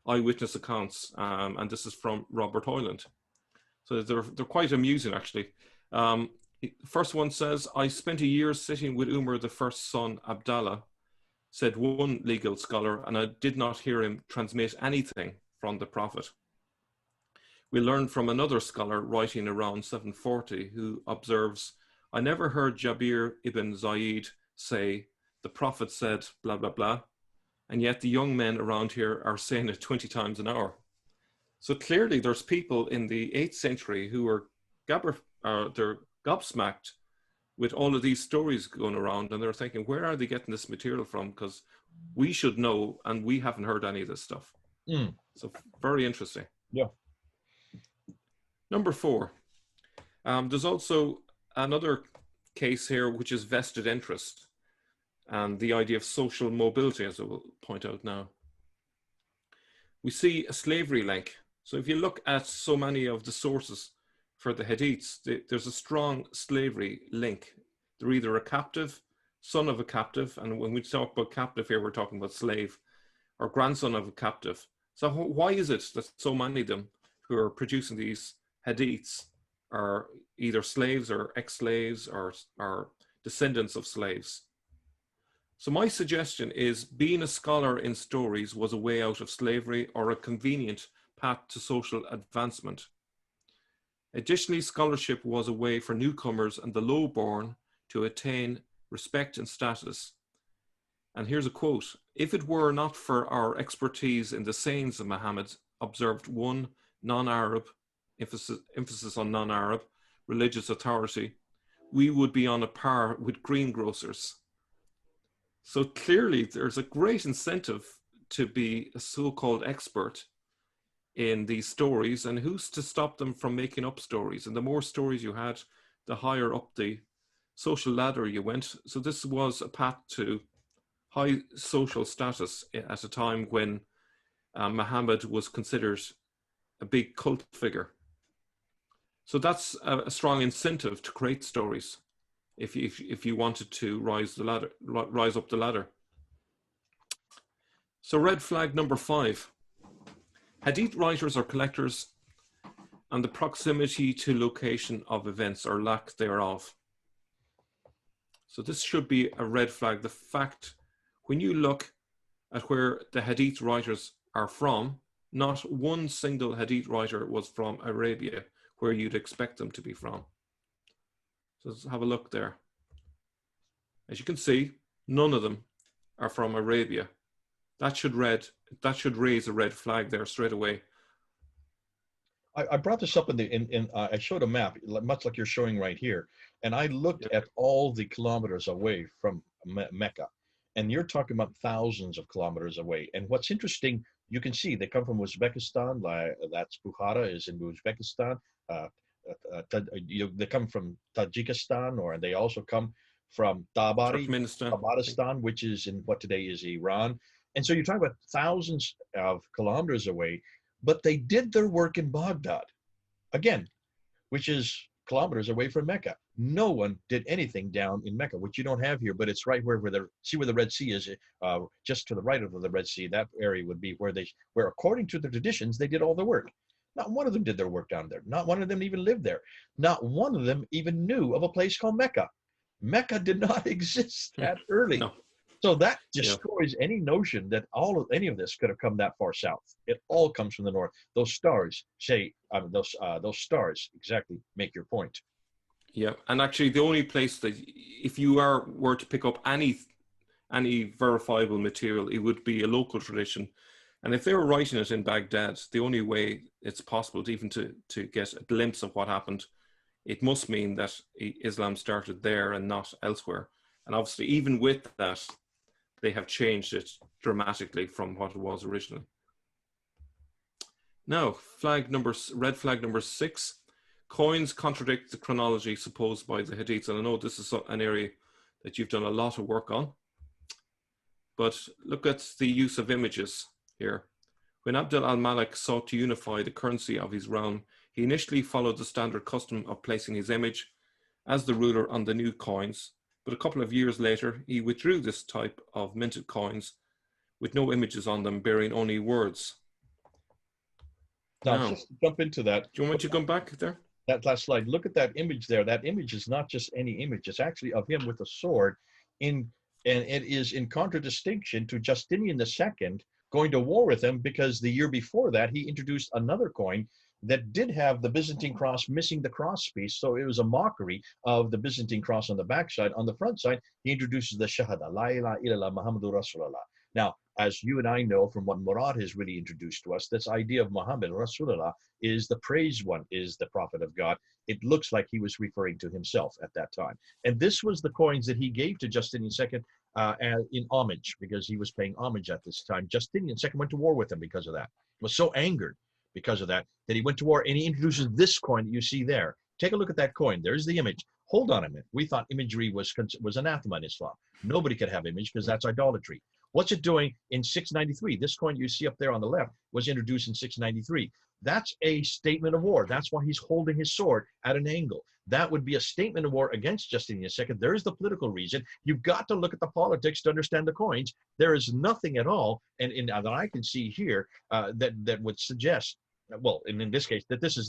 eyewitness accounts, and this is from Robert Hoyland. So they're quite amusing, actually. First one says, I spent a year sitting with Umar the first son, Abdallah, said one legal scholar, and I did not hear him transmit anything from the Prophet. We learned from another scholar writing around 740 who observes, I never heard Jabir ibn Zayd say, the Prophet said blah, blah, blah, and yet the young men around here are saying it 20 times an hour. So clearly there's people in the 8th century who are they're gobsmacked with all of these stories going around, and they're thinking, where are they getting this material from? Because we should know, and we haven't heard any of this stuff. So very interesting. Yeah. Number 4. There's also another case here, which is vested interest and the idea of social mobility, as I will point out now. We see a slavery link. So if you look at so many of the sources for the Hadiths, there's a strong slavery link. They're either a captive, son of a captive, and when we talk about captive here, we're talking about slave, or grandson of a captive. So why is it that so many of them who are producing these Hadiths are either slaves or ex-slaves or descendants of slaves? So my suggestion is being a scholar in stories was a way out of slavery or a convenient path to social advancement. Additionally, scholarship was a way for newcomers and the lowborn to attain respect and status. And here's a quote, if it were not for our expertise in the sayings of Muhammad, observed one non-Arab, emphasis on non-Arab, religious authority, we would be on a par with greengrocers. So clearly there's a great incentive to be a so-called expert in these stories, and who's to stop them from making up stories? And the more stories you had, the higher up the social ladder you went. So this was a path to high social status at a time when Muhammad was considered a big cult figure. So that's a strong incentive to create stories if you wanted to rise up the ladder. So red flag number 5. Hadith writers are collectors and the proximity to location of events or lack thereof. So this should be a red flag. The fact, when you look at where the Hadith writers are from, not one single Hadith writer was from Arabia, where you'd expect them to be from. So let's have a look there. As you can see, none of them are from Arabia. That should raise a red flag there straight away. I brought this up I showed a map, much like you're showing right here, and I looked at all the kilometers away from Mecca, and you're talking about thousands of kilometers away. And what's interesting, you can see they come from Uzbekistan. That's Bukhara is in Uzbekistan. They come from Tajikistan, or they also come from Tabaristan, which is in what today is Iran. And so you're talking about thousands of kilometers away, but they did their work in Baghdad, again, which is kilometers away from Mecca. No one did anything down in Mecca, which you don't have here, but it's right where the Red Sea is, just to the right of the Red Sea. That area would be where according to the traditions, they did all the work. Not one of them did their work down there. Not one of them even lived there. Not one of them even knew of a place called Mecca. Mecca did not exist that early. No. So that destroys any notion that any of this could have come that far south. It all comes from the north. Those stars those stars exactly make your point. Yeah, and actually the only place that if you were to pick up any verifiable material, it would be a local tradition. And if they were writing it in Baghdad, the only way it's possible to even to get a glimpse of what happened, it must mean that Islam started there and not elsewhere. And obviously, even with that, they have changed it dramatically from what it was originally. Now, red flag number 6, coins contradict the chronology supposed by the Hadiths. And I know this is an area that you've done a lot of work on. But look at the use of images here. When Abd al-Malik sought to unify the currency of his realm, he initially followed the standard custom of placing his image as the ruler on the new coins, but a couple of years later, he withdrew this type of minted coins with no images on them, bearing only words. Now, No. just to jump into that. Do you want me to come back there? That last slide, look at that image there. That image is not just any image. It's actually of him with a sword and it is in contradistinction to Justinian II going to war with him, because the year before that, he introduced another coin that did have the Byzantine cross missing the cross piece. So it was a mockery of the Byzantine cross on the backside. On the front side, he introduces the Shahada, La ilaha illallah Muhammadur Rasulullah. Now, as you and I know from what Murad has really introduced to us, this idea of Muhammad Rasulullah is the praised one, is the prophet of God. It looks like he was referring to himself at that time. And this was the coins that he gave to Justinian II in homage, because he was paying homage at this time. Justinian II went to war with him because of that. Was so angered because of that he went to war, and he introduces this coin that you see there. Take a look at that coin. There's the image. Hold on a minute. We thought imagery was anathema in Islam. Nobody could have image because that's idolatry. What's it doing in 693? This coin you see up there on the left was introduced in 693. That's a statement of war. That's why he's holding his sword at an angle. That would be a statement of war against Justinian II. There's the political reason. You've got to look at the politics to understand the coins. There is nothing at all, and that I can see here that would suggest, well, in this case, that this is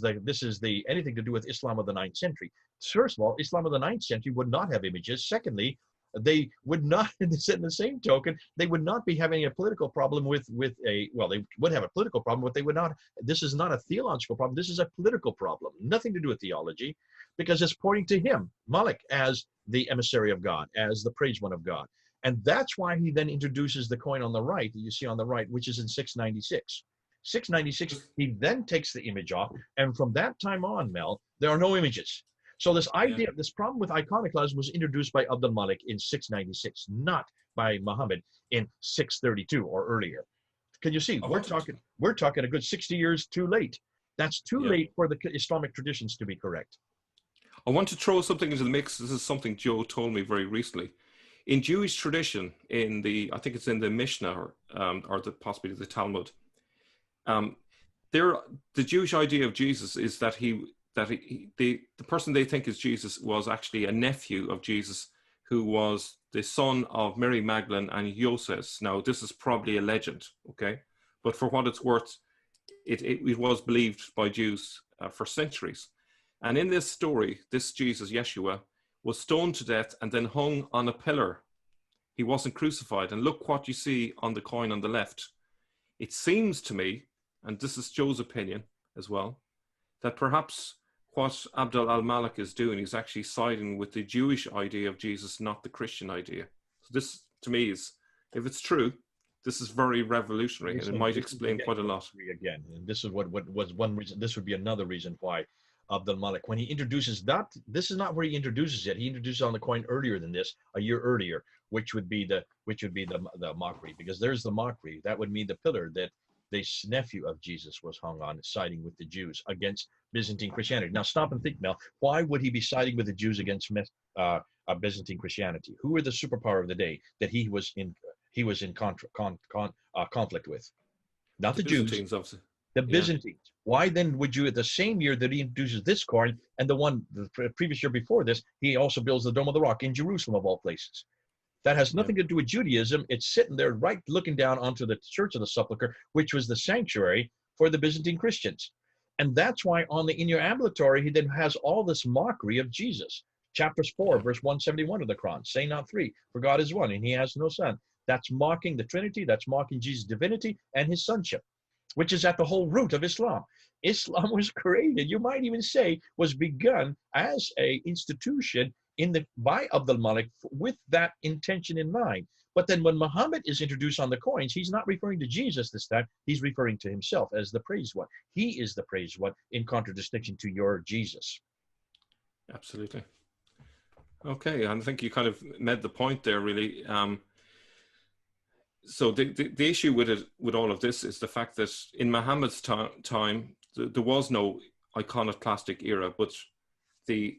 the anything to do with Islam of the 9th century. First of all, Islam of the 9th century would not have images. Secondly, they would not, in the same token, they would not be having a political problem with they would have a political problem, but they would not, this is not a theological problem, this is a political problem. Nothing to do with theology, because it's pointing to him, Malik, as the emissary of God, as the praised one of God. And that's why he then introduces the coin on the right, that you see on the right, which is in 696. 696, he then takes the image off, and from that time on, Mel, there are no images. So this idea, this problem with iconoclasm was introduced by Abd al-Malik in 696, not by Muhammad in 632 or earlier. Can you see? We're talking a good 60 years too late. That's too late for the Islamic traditions to be correct. I want to throw something into the mix. This is something Joe told me very recently. In Jewish tradition, I think it's in the Mishnah or possibly the Talmud, the Jewish idea of Jesus is that the person they think is Jesus was actually a nephew of Jesus, who was the son of Mary Magdalene and Joses. Now, this is probably a legend, okay? But for what it's worth, it was believed by Jews for centuries. And in this story, this Jesus, Yeshua, was stoned to death and then hung on a pillar. He wasn't crucified. And look what you see on the coin on the left. It seems to me, and this is Joe's opinion as well, that perhaps what Abd al-Malik is doing is actually siding with the Jewish idea of Jesus, not the Christian idea. So this, to me, is, if it's true, this is very revolutionary, and it might explain quite a lot. Again, and this is what was one reason. This would be another reason why Abd al-Malik, when he introduces that, this is not where he introduces it. He introduces on the coin earlier than this, a year earlier, which would be the mockery, because there's the mockery. That would mean the pillar that the nephew of Jesus was hung on, siding with the Jews against Byzantine Christianity. Now stop and think, Mel. Why would he be siding with the Jews against Byzantine Christianity? Who were the superpower of the day that he was in conflict with? Not the Jews, obviously. The Byzantines. Why then would you, at the same year that he introduces this coin, and the previous year before this, he also builds the Dome of the Rock in Jerusalem, of all places? That has nothing to do with Judaism. It's sitting there right looking down onto the Church of the Sepulchre, which was the sanctuary for the Byzantine Christians. And that's why in your ambulatory, he then has all this mockery of Jesus. Chapters 4, verse 171 of the Quran, say not three, for God is one, and he has no son. That's mocking the Trinity. That's mocking Jesus' divinity and his sonship, which is at the whole root of Islam. Islam was created, you might even say, was begun as an institution by Abd al-Malik with that intention in mind. But then when Muhammad is introduced on the coins, he's not referring to Jesus this time. He's referring to himself as the praised one. He is the praised one in contradistinction to your Jesus. Absolutely. Okay, I think you kind of made the point there, really. So the issue with all of this is the fact that in Muhammad's time, there was no iconoclastic era, but the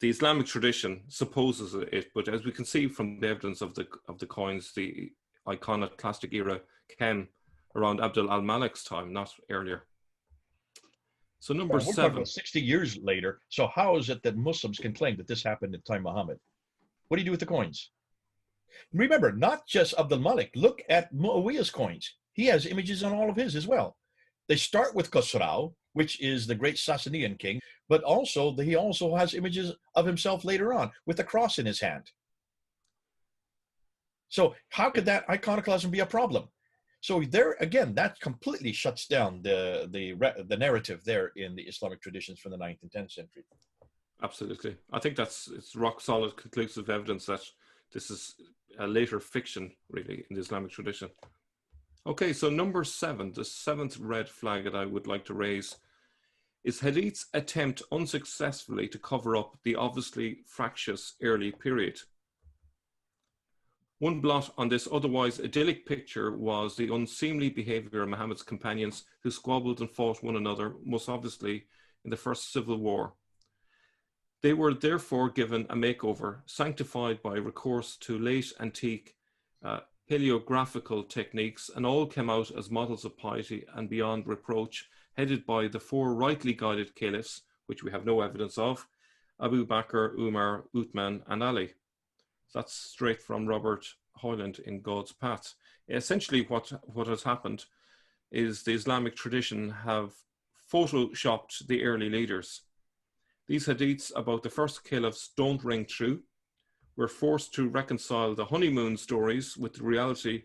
Islamic tradition supposes it. But as we can see from the evidence of the coins, the iconoclastic era came around Abd al-Malik's time, not earlier. So number 7. Talking about 60 years later. So how is it that Muslims can claim that this happened at time Muhammad? What do you do with the coins? Remember, not just Abd al-Malik. Look at Muawiyah's coins. He has images on all of his as well. They start with Khosrau, which is the great Sasanian king, but also he also has images of himself later on with a cross in his hand. So how could that iconoclasm be a problem? So there again, that completely shuts down the narrative there in the Islamic traditions from the 9th and 10th century. Absolutely. I think it's rock solid, conclusive evidence that this is a later fiction, really, in the Islamic tradition. Okay, so number 7, the 7th red flag that I would like to raise is Hadith's attempt unsuccessfully to cover up the obviously fractious early period. One blot on this otherwise idyllic picture was the unseemly behavior of Muhammad's companions who squabbled and fought one another, most obviously in the First Civil War. They were therefore given a makeover, sanctified by recourse to late antique heliographical techniques, and all came out as models of piety and beyond reproach, headed by the 4 rightly guided caliphs, which we have no evidence of, Abu Bakr, Umar, Uthman, and Ali. That's straight from Robert Hoyland in God's Path. Essentially what has happened is the Islamic tradition have photoshopped the early leaders. These hadiths about the first caliphs don't ring true. We're forced to reconcile the honeymoon stories with the reality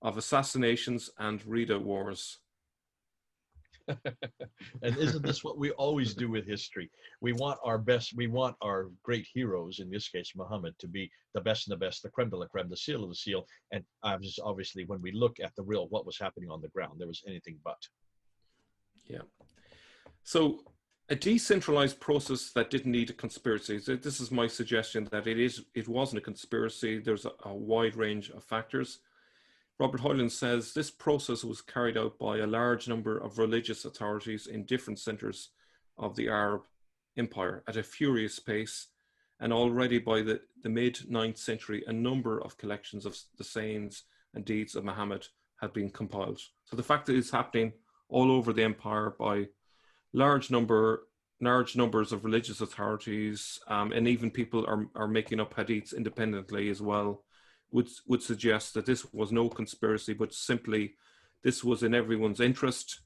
of assassinations and Rida wars. And isn't this what we always do with history? We want our best, we want our great heroes, in this case Muhammad, to be the best and the best, the creme de la creme, the seal of the seal. And obviously when we look at the real what was happening on the ground, there was anything but. Yeah. So a decentralized process that didn't need a conspiracy. So this is my suggestion, that it wasn't a conspiracy. There's a wide range of factors. Robert Hoyland says this process was carried out by a large number of religious authorities in different centers of the Arab Empire at a furious pace, and already by the mid-9th century, a number of collections of the sayings and deeds of Muhammad had been compiled. So the fact that it's happening all over the empire by large numbers of religious authorities, and even people are making up hadiths independently as well, would suggest that this was no conspiracy, but simply this was in everyone's interest,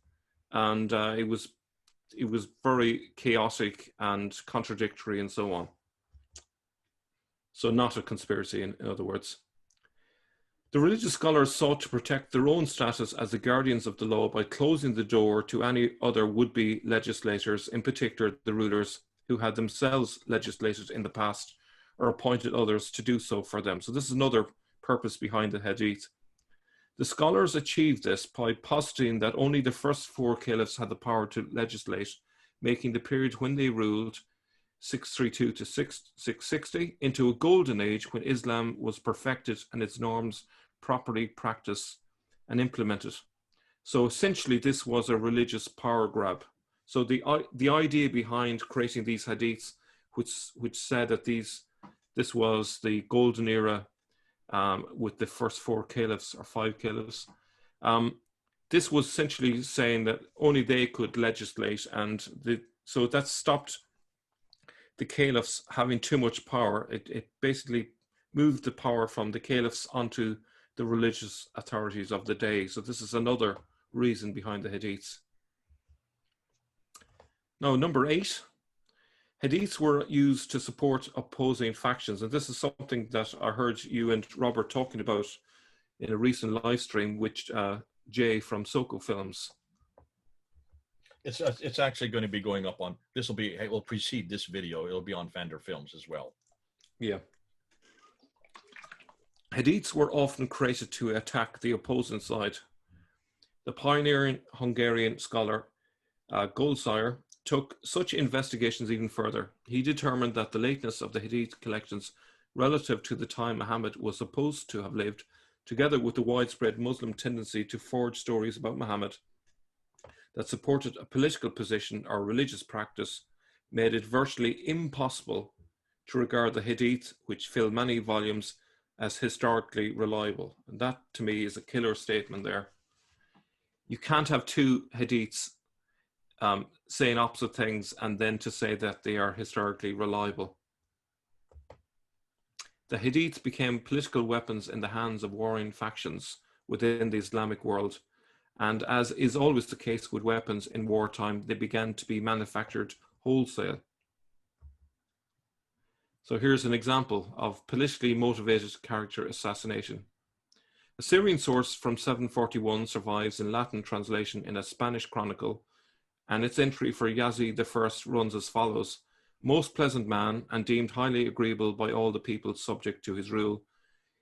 and it was very chaotic and contradictory and so on. So not a conspiracy, in other words. The religious scholars sought to protect their own status as the guardians of the law by closing the door to any other would-be legislators, in particular the rulers who had themselves legislated in the past or appointed others to do so for them. So this is another purpose behind the hadith. The scholars achieved this by positing that only the first 4 caliphs had the power to legislate, making the period when they ruled, 632 to 660, into a golden age when Islam was perfected and its norms properly practiced and implemented. So essentially this was a religious power grab. So the idea behind creating these hadiths, which said that this was the golden era with the first 4 caliphs or 5 caliphs, this was essentially saying that only they could legislate, and so that stopped the caliphs having too much power. It basically moved the power from the caliphs onto the religious authorities of the day. So this is another reason behind the hadiths. Now, number 8, hadiths were used to support opposing factions. And this is something that I heard you and Robert talking about in a recent live stream with Jay from Soko Films. It's actually going to be going up on, it will precede this video. It'll be on Vander Films as well. Yeah. Hadiths were often created to attack the opposing side. The pioneering Hungarian scholar Goldsire took such investigations even further. He determined that the lateness of the Hadith collections relative to the time Muhammad was supposed to have lived, together with the widespread Muslim tendency to forge stories about Muhammad that supported a political position or religious practice, made it virtually impossible to regard the Hadith, which fill many volumes, as historically reliable. And that, to me, is a killer statement there. You can't have 2 Hadiths saying opposite things and then to say that they are historically reliable. The Hadith became political weapons in the hands of warring factions within the Islamic world, and as is always the case with weapons in wartime, they began to be manufactured wholesale. So here's an example of politically motivated character assassination. A Syrian source from 741 survives in Latin translation in a Spanish chronicle, and its entry for Yazid I runs as follows: most pleasant man, and deemed highly agreeable by all the people subject to his rule.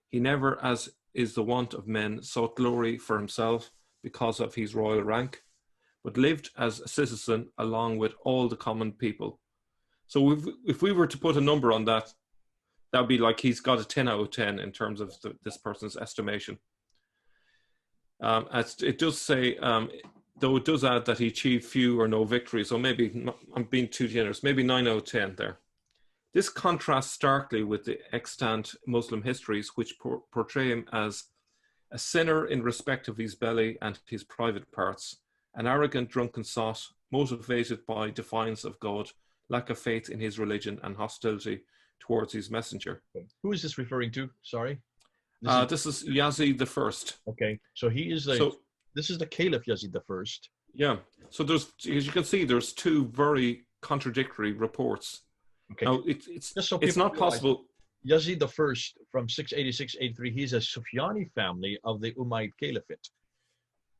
He never, as is the wont of men, sought glory for himself because of his royal rank, but lived as a citizen along with all the common people. So if we were to put a number on that, that would be like he's got a 10 out of 10 in terms of this person's estimation. As it does say, though it does add that he achieved few or no victories, so maybe I'm being too generous, maybe 9 out of 10 there. This contrasts starkly with the extant Muslim histories, which portray him as a sinner in respect of his belly and his private parts, an arrogant drunken sot, motivated by defiance of God, lack of faith in his religion, and hostility towards his messenger. Who is this referring to? Sorry? This is Yazid I. Okay, so this is the Caliph Yazid I. Yeah, so there's, as you can see, there's two very contradictory reports. Okay. Now, it's not possible. Yazid I from 686-83, he's a Sufyani family of the Umayyad Caliphate,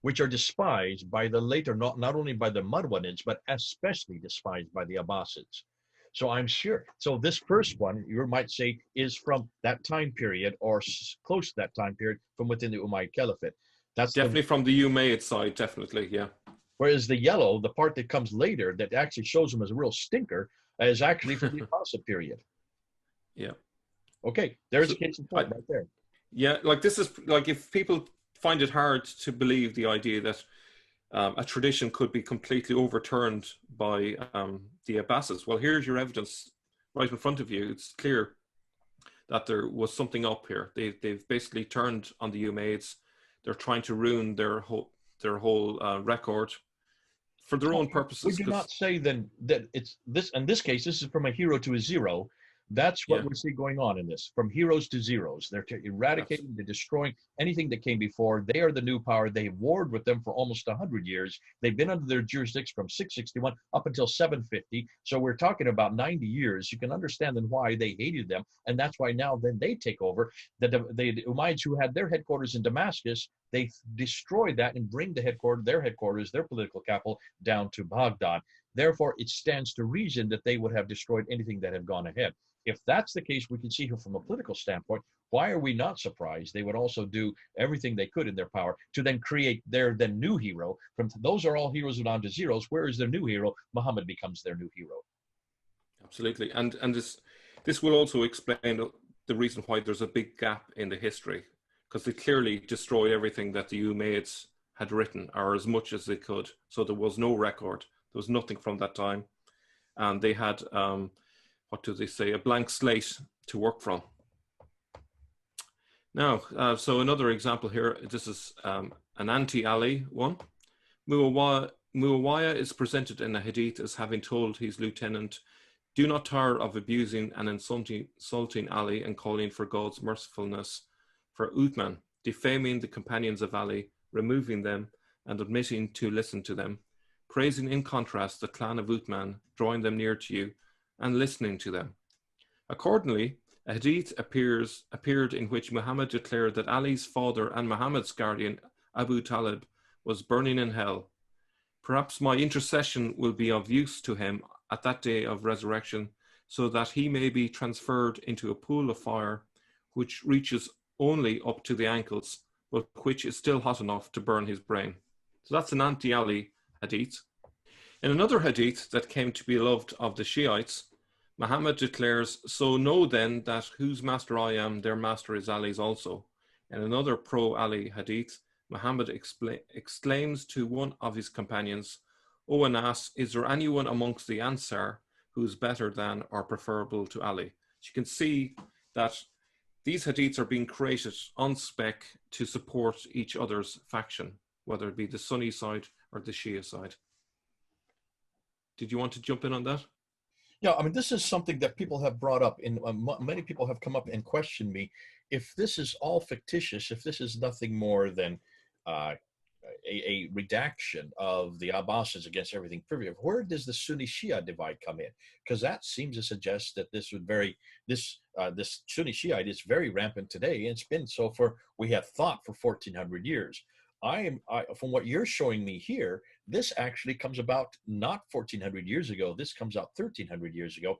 which are despised by the later, not only by the Marwanids, but especially despised by the Abbasids. So I'm sure. So this first one, you might say, is from that time period or close to that time period from within the Umayyad Caliphate. That's definitely from the Umayyad side, definitely, yeah. Whereas the yellow, the part that comes later that actually shows him as a real stinker, is actually from the Abbasid period. Yeah. Okay, there's a case in point right there. Yeah, like this is, like if people find it hard to believe the idea that a tradition could be completely overturned by the Abbasids. Well, here's your evidence right in front of you. It's clear that there was something up here. They've basically turned on the Umayyads. They're trying to ruin their whole record for their own purposes. We do not say then that it's this. In this case, this is from a hero to a zero. That's what we see going on in this, from heroes to zeros. They're eradicating, they're destroying anything that came before. They are the new power. They've warred with them for almost 100 years. They've been under their jurisdiction from 661 up until 750. So we're talking about 90 years. You can understand then why they hated them. And that's why now then they take over. The Umayyads, who had their headquarters in Damascus, they destroy that and bring their headquarters, their political capital, down to Baghdad. Therefore, it stands to reason that they would have destroyed anything that had gone ahead. If that's the case, we can see here from a political standpoint, why are we not surprised? They would also do everything they could in their power to then create their then new hero. Those are all heroes down to zeros. Where is their new hero? Muhammad becomes their new hero. Absolutely. And this will also explain the reason why there's a big gap in the history, because they clearly destroyed everything that the Umayyads had written, or as much as they could. So there was no record. There was nothing from that time. And they had... what do they say? A blank slate to work from. Now, so another example here. This is an anti-Ali one. Muawiyah is presented in a hadith as having told his lieutenant, "Do not tire of abusing and insulting Ali and calling for God's mercifulness for Uthman, defaming the companions of Ali, removing them and admitting to listen to them, praising in contrast the clan of Uthman, drawing them near to you, and listening to them." Accordingly, a hadith appeared in which Muhammad declared that Ali's father and Muhammad's guardian, Abu Talib, was burning in hell. "Perhaps my intercession will be of use to him at that day of resurrection, so that he may be transferred into a pool of fire which reaches only up to the ankles, but which is still hot enough to burn his brain." So that's an anti-Ali hadith. In another hadith that came to be loved of the Shiites, Muhammad declares, "So know then that whose master I am, their master is Ali's also." In another pro-Ali hadith, Muhammad exclaims to one of his companions, "O Anas, is there anyone amongst the Ansar who is better than or preferable to Ali?" So you can see that these hadiths are being created on spec to support each other's faction, whether it be the Sunni side or the Shia side. Did you want to jump in on that? Yeah, I mean, this is something that people have brought up, and many people have come up and questioned me. If this is all fictitious, if this is nothing more than a redaction of the Abbasids against everything previous. Where does the Sunni Shia divide come in? Because that seems to suggest that this Sunni Shiite is very rampant today, and it's been so for, we have thought, for 1400 years. From what you're showing me here, this actually comes about not 1400 years ago. This comes out 1300 years ago.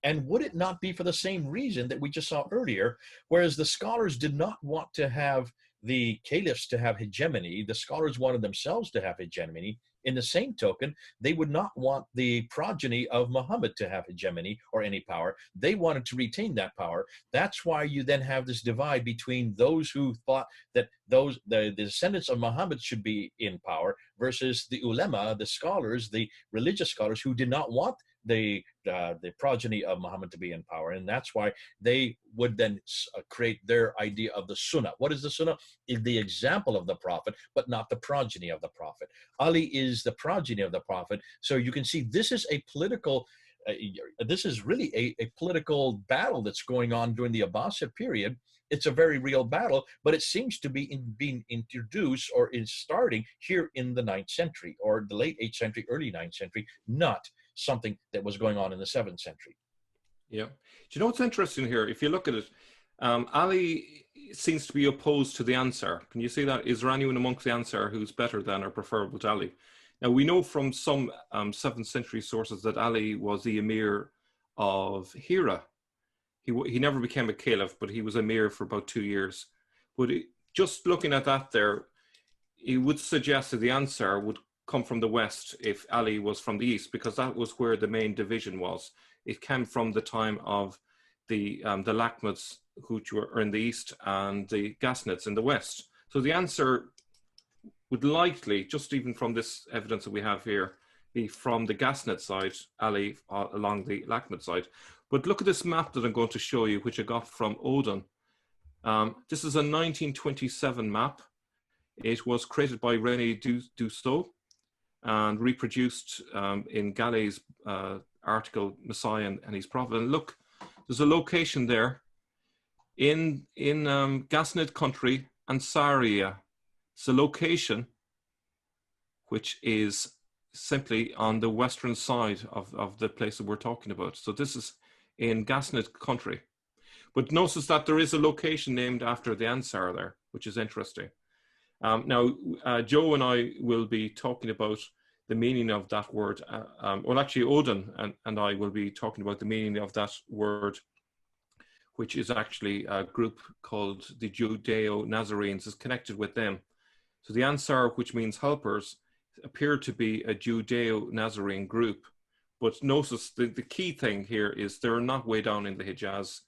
And would it not be for the same reason that we just saw earlier? Whereas the scholars did not want to have the caliphs to have hegemony, the scholars wanted themselves to have hegemony. In the same token, they would not want the progeny of Muhammad to have hegemony or any power. They wanted to retain that power. That's why you then have this divide between those who thought that the descendants of Muhammad should be in power versus the ulema, the scholars, the religious scholars who did not want the progeny of Muhammad to be in power. And that's why they would then create their idea of the Sunnah. What is the Sunnah? Is the example of the Prophet, but not the progeny of the Prophet. Ali is the progeny of the Prophet. So you can see this is a political, this is really a political battle that's going on during the Abbasid period. It's a very real battle, but it seems to be being introduced or is starting here in the 9th century or the late 8th century, early 9th century, not something that was going on in the 7th century. Yeah. Do you know what's interesting here? If you look at it, Ali seems to be opposed to the Ansar. Can you see that? Is there anyone amongst the Ansar who's better than or preferable to Ali? Now, we know from some 7th century sources that Ali was the emir of Hira. He never became a caliph, but he was emir for about 2 years. But just looking at that there, he would suggest that the Ansar would come from the west if Ali was from the east, because that was where the main division was. It came from the time of the Lakhmids, which were in the east, and the Ghassanids in the west. So the Ansar would likely, just even from this evidence that we have here, be from the Ghassanid side, Ali along the Lakhmid side. But look at this map that I'm going to show you, which I got from Odin. This is a 1927 map. It was created by René Dussault and reproduced in Gallet's article, Messiah and His Prophet. And look, there's a location there in Ghassanid country, Ansariya. It's a location which is simply on the western side of the place that we're talking about. So this is in Ghassanid country. But notice that there is a location named after the Ansar there, which is interesting. Now, Joe and I will be talking about the meaning of that word. Well, actually, Odin and I will be talking about the meaning of that word, which is actually a group called the Judeo-Nazarenes, is connected with them. So the Ansar, which means helpers, appear to be a Judeo-Nazarene group. But notice the key thing here is they're not way down in the Hijaz.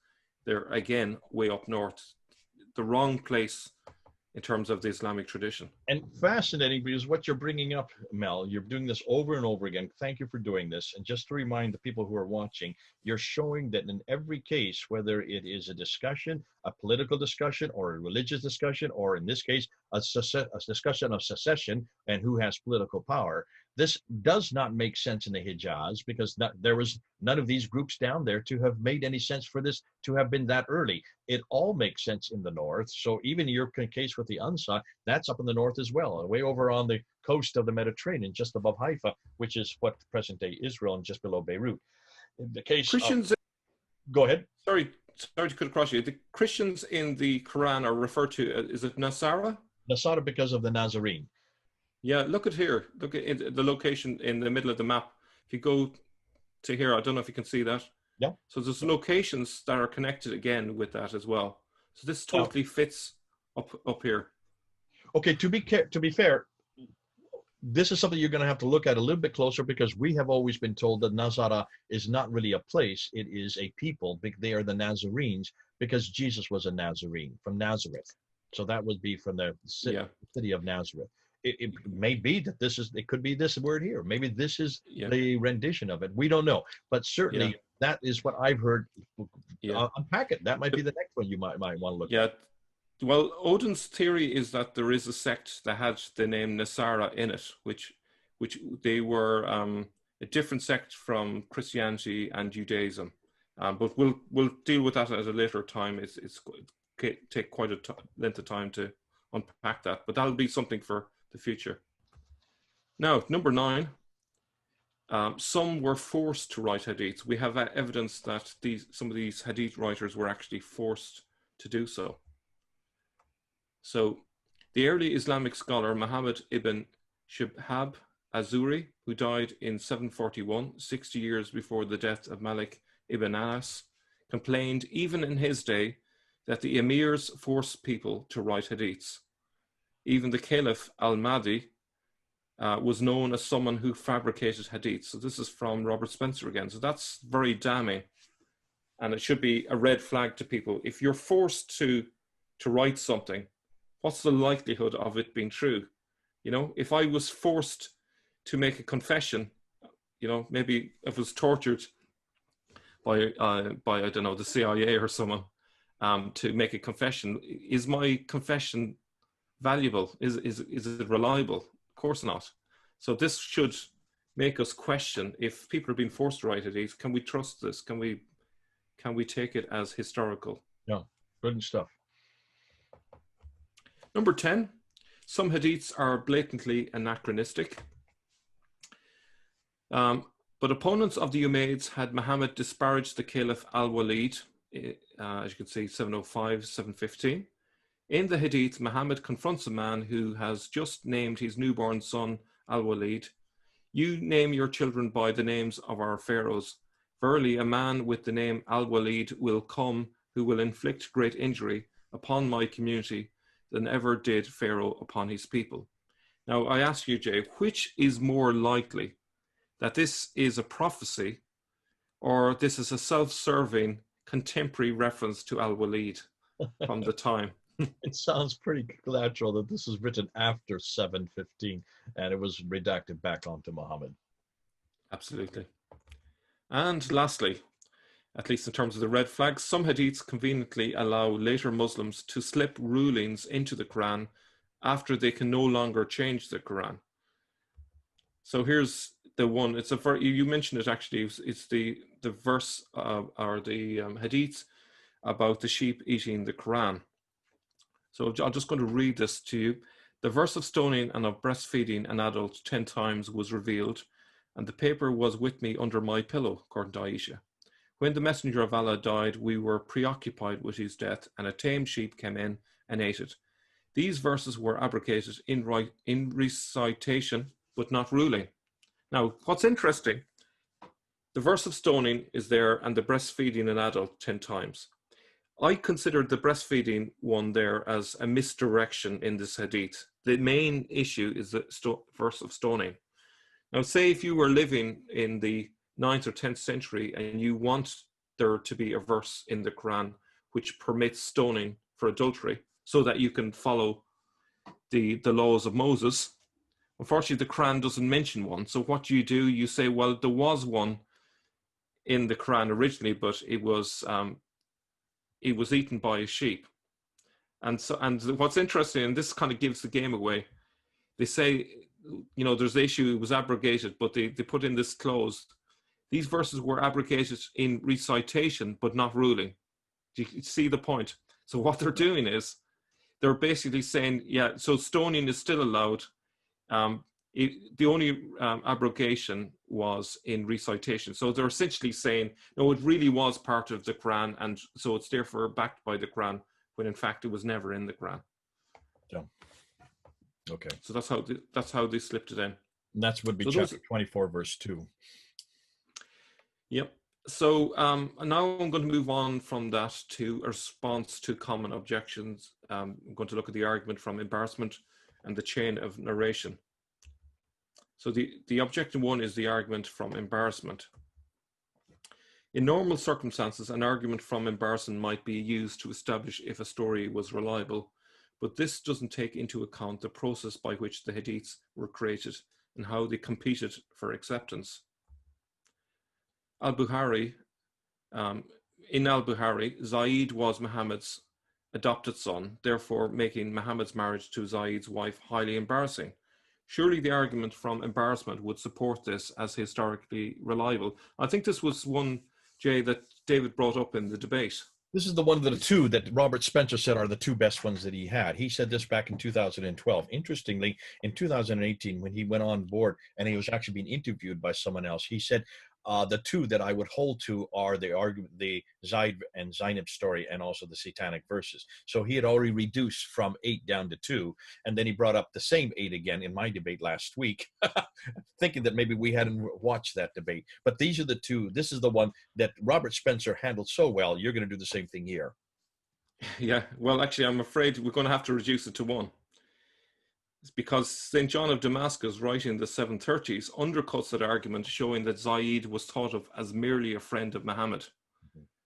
They're, again, way up north. The wrong place in terms of the Islamic tradition. And fascinating, because what you're bringing up, Mel, you're doing this over and over again. Thank you for doing this. And just to remind the people who are watching, you're showing that in every case, whether it is a discussion, a political discussion, or a religious discussion, or in this case, a discussion of secession and who has political power, this does not make sense in the Hijaz, because there was none of these groups down there to have made any sense for this to have been that early. It all makes sense in the north. So even your case with the Ansar, that's up in the north as well, way over on the coast of the Mediterranean, just above Haifa, which is what present-day Israel, and just below Beirut. In the case Christians, go ahead. Sorry to cut across you. The Christians in the Quran are referred to, is it Nasara? Nasara, because of the Nazarene. Yeah, look at here. Look at the location in the middle of the map. If you go to here, I don't know if you can see that. Yeah. So there's locations that are connected again with that as well. So this totally fits up here. Okay, to be fair, this is something you're going to have to look at a little bit closer, because we have always been told that Nazara is not really a place, it is a people. They are the Nazarenes, because Jesus was a Nazarene from Nazareth. So that would be from the city of Nazareth. It may be that it could be this word here. Maybe this is the rendition of it. We don't know. But certainly that is what I've heard. Unpack it. That might be the next one you might want to look at. Well, Odin's theory is that there is a sect that had the name Nasara in it, which they were a different sect from Christianity and Judaism. But we'll deal with that at a later time. It's take quite a length of time to unpack that. But that'll be something for the future. Now, number 9, some were forced to write hadiths. We have evidence that some of these hadith writers were actually forced to do so. So the early Islamic scholar Muhammad ibn Shihab Azuri, who died in 741, 60 years before the death of Malik ibn Anas, complained even in his day that the emirs forced people to write hadiths. Even the Caliph al-Mahdi was known as someone who fabricated hadiths. So this is from Robert Spencer again. So that's very damning. And it should be a red flag to people. If you're forced to write something, what's the likelihood of it being true? You know, if I was forced to make a confession, you know, maybe if I was tortured by I don't know, the CIA or someone to make a confession, is my confession valuable? Is it reliable? Of course not. So this should make us question, if people are being forced to write hadith, can we trust this? Can we take it as historical? Yeah, good stuff. Number 10, some hadiths are blatantly anachronistic. But opponents of the Umayyads had Muhammad disparage the Caliph al-Walid, as you can see, 705, 715. In the hadith, Muhammad confronts a man who has just named his newborn son al-Walid. You name your children by the names of our pharaohs. Verily, a man with the name al-Walid will come who will inflict great injury upon my community than ever did Pharaoh upon his people. Now, I ask you, Jay, which is more likely, that this is a prophecy or this is a self-serving contemporary reference to al-Walid from the time? It sounds pretty natural that this is written after 715 and it was redacted back onto Muhammad. Absolutely. And lastly, at least in terms of the red flags, some hadiths conveniently allow later Muslims to slip rulings into the Quran after they can no longer change the Quran. So here's the one. It's you mentioned it actually. It's the verse or the hadith about the sheep eating the Quran. So I'm just going to read this to you. The verse of stoning and of breastfeeding an adult 10 times was revealed, and the paper was with me under my pillow, according to Aisha. When the messenger of Allah died, we were preoccupied with his death, and a tame sheep came in and ate it. These verses were abrogated in recitation, but not ruling. Now, what's interesting, the verse of stoning is there and the breastfeeding an adult 10 times. I considered the breastfeeding one there as a misdirection in this hadith. The main issue is the verse of stoning. Now, say if you were living in the 9th or 10th century and you want there to be a verse in the Quran which permits stoning for adultery so that you can follow the laws of Moses, unfortunately the Quran doesn't mention one. So what do? You say, well, there was one in the Quran originally, but it was eaten by a sheep. And what's interesting, and this kind of gives the game away, they say, you know, there's the issue, it was abrogated, but they put in this clause, these verses were abrogated in recitation, but not ruling. Do you see the point? So what they're doing is, they're basically saying, yeah, so stoning is still allowed. The only abrogation was in recitation. So they're essentially saying, no, it really was part of the Quran, and so it's therefore backed by the Quran, when in fact it was never in the Quran. Yeah. Okay. So that's how they slipped it in. And that would be chapter 24, verse 2. Yep. So now I'm going to move on from that to a response to common objections. I'm going to look at the argument from embarrassment and the chain of narration. So the objection one is the argument from embarrassment. In normal circumstances, an argument from embarrassment might be used to establish if a story was reliable, but this doesn't take into account the process by which the hadiths were created and how they competed for acceptance. In Al-Bukhari, Zaid was Muhammad's adopted son, therefore making Muhammad's marriage to Zaid's wife highly embarrassing. Surely the argument from embarrassment would support this as historically reliable. I think this was one, Jay, that David brought up in the debate. This is the one of the two that Robert Spencer said are the two best ones that he had. He said this back in 2012. Interestingly, in 2018, when he went on board and he was actually being interviewed by someone else, he said, the two that I would hold to are the argument, the Zaid and Zainab story, and also the Satanic verses. So he had already reduced from 8 down to 2, and then he brought up the same 8 again in my debate last week, thinking that maybe we hadn't watched that debate. But these are the two. This is the one that Robert Spencer handled so well. You're going to do the same thing here. Yeah, well, actually, I'm afraid we're going to have to reduce it to 1. It's because St. John of Damascus, writing in the 730s, undercuts that argument, showing that Zaid was thought of as merely a friend of Muhammad.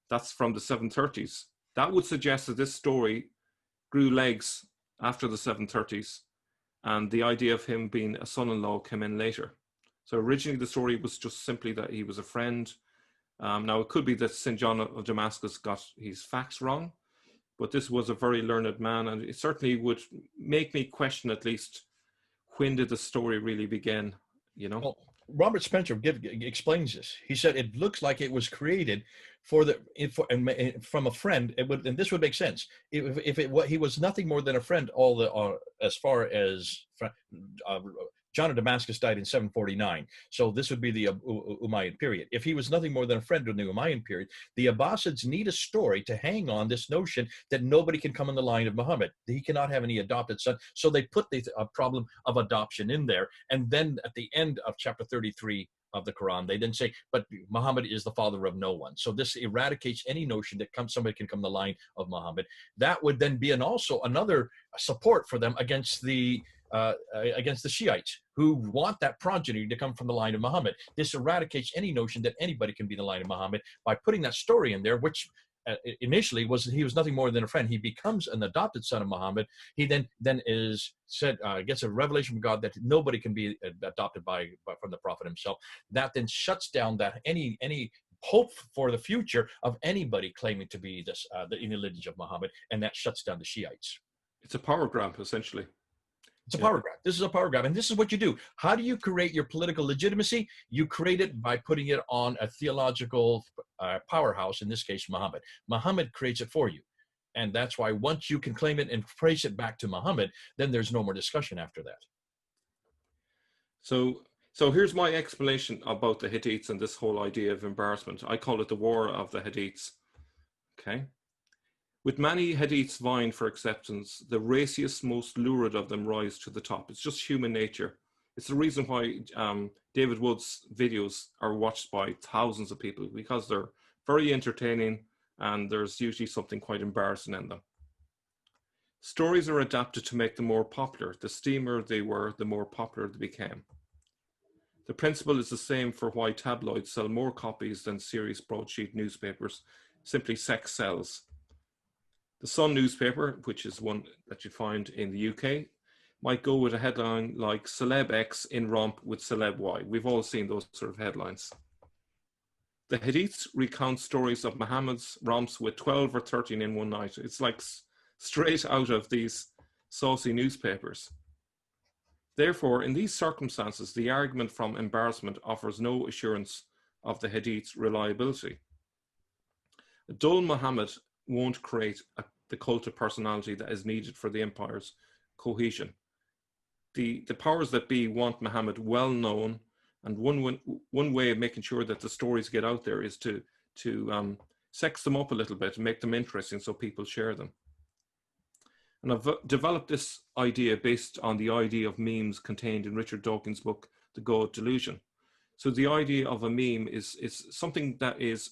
That's from the 730s. That would suggest that this story grew legs after the 730s, and the idea of him being a son-in-law came in later. So originally the story was just simply that he was a friend. Now it could be that St. John of Damascus got his facts wrong, but this was a very learned man, and it certainly would make me question at least, when did the story really begin, you know? Well, Robert Spencer explains this. He said it looks like it was created from a friend. And this would make sense if he was nothing more than a friend. As far as John of Damascus died in 749, so this would be the Umayyad period. If he was nothing more than a friend during the Umayyad period, the Abbasids need a story to hang on this notion that nobody can come in the line of Muhammad. He cannot have any adopted son. So they put the problem of adoption in there. And then at the end of chapter 33 of the Quran, they then say, but Muhammad is the father of no one. So this eradicates any notion that somebody can come in the line of Muhammad. That would then be also another support for them against the Shiites, who want that progeny to come from the line of Muhammad. This eradicates any notion that anybody can be in the line of Muhammad by putting that story in there, which initially he was nothing more than a friend. He becomes an adopted son of Muhammad. He then is said, gets a revelation from God that nobody can be adopted from the Prophet himself. That then shuts down that any hope for the future of anybody claiming to be the lineage of Muhammad, and that shuts down the Shiites. It's a power grab, essentially. It's a power grab. This is a power grab. And this is what you do. How do you create your political legitimacy? You create it by putting it on a theological powerhouse, in this case, Muhammad. Muhammad creates it for you. And that's why once you can claim it and trace it back to Muhammad, then there's no more discussion after that. So here's my explanation about the Hadiths and this whole idea of embarrassment. I call it the war of the Hadiths. Okay. With many Hadiths vying for acceptance, the raciest, most lurid of them rise to the top. It's just human nature. It's the reason why David Wood's videos are watched by thousands of people, because they're very entertaining and there's usually something quite embarrassing in them. Stories are adapted to make them more popular. The steamer they were, the more popular they became. The principle is the same for why tabloids sell more copies than serious broadsheet newspapers. Simply sex sells. The Sun newspaper, which is one that you find in the UK, might go with a headline like Celeb X in romp with Celeb Y. We've all seen those sort of headlines. The Hadiths recount stories of Muhammad's romps with 12 or 13 in one night. It's like straight out of these saucy newspapers. Therefore, in these circumstances, the argument from embarrassment offers no assurance of the Hadith's reliability. A dull Muhammad won't create the cult of personality that is needed for the empire's cohesion. The powers that be want Muhammad well known, and one way of making sure that the stories get out there is to sex them up a little bit and make them interesting so people share them. And I've developed this idea based on the idea of memes contained in Richard Dawkins' book, The God Delusion. So the idea of a meme is something that is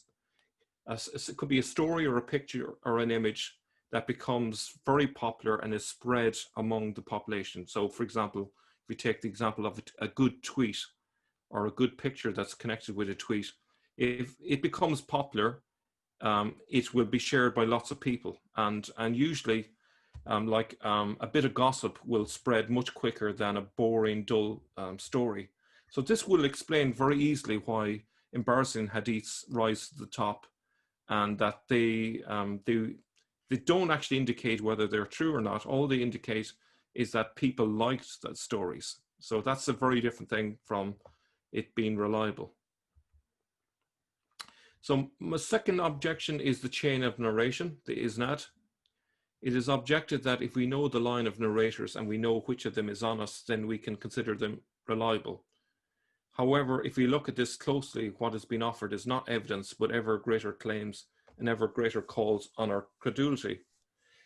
it could be a story or a picture or an image that becomes very popular and is spread among the population. So, for example, if we take the example of a good tweet or a good picture that's connected with a tweet, if it becomes popular, it will be shared by lots of people. And usually, a bit of gossip will spread much quicker than a boring, dull story. So this will explain very easily why embarrassing hadiths rise to the top, and that they don't actually indicate whether they're true or not. All they indicate is that people liked the stories. So that's a very different thing from it being reliable. So my second objection is the chain of narration, the isnad. It is objected that if we know the line of narrators and we know which of them is honest, then we can consider them reliable. However, if we look at this closely, what has been offered is not evidence, but ever greater claims and ever greater calls on our credulity.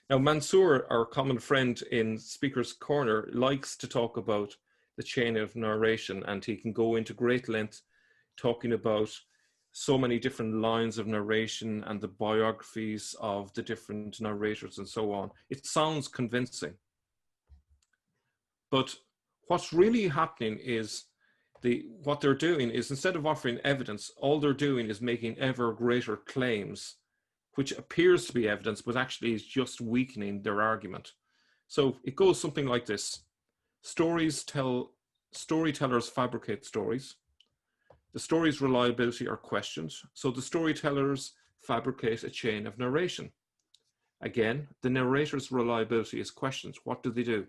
Now, Mansour, our common friend in Speaker's Corner, likes to talk about the chain of narration, and he can go into great length talking about so many different lines of narration and the biographies of the different narrators and so on. It sounds convincing. But what's really happening is what they're doing is, instead of offering evidence, all they're doing is making ever greater claims, which appears to be evidence, but actually is just weakening their argument. So it goes something like this. Storytellers fabricate stories. The story's reliability are questioned, so the storytellers fabricate a chain of narration. Again, the narrator's reliability is questioned. What do? They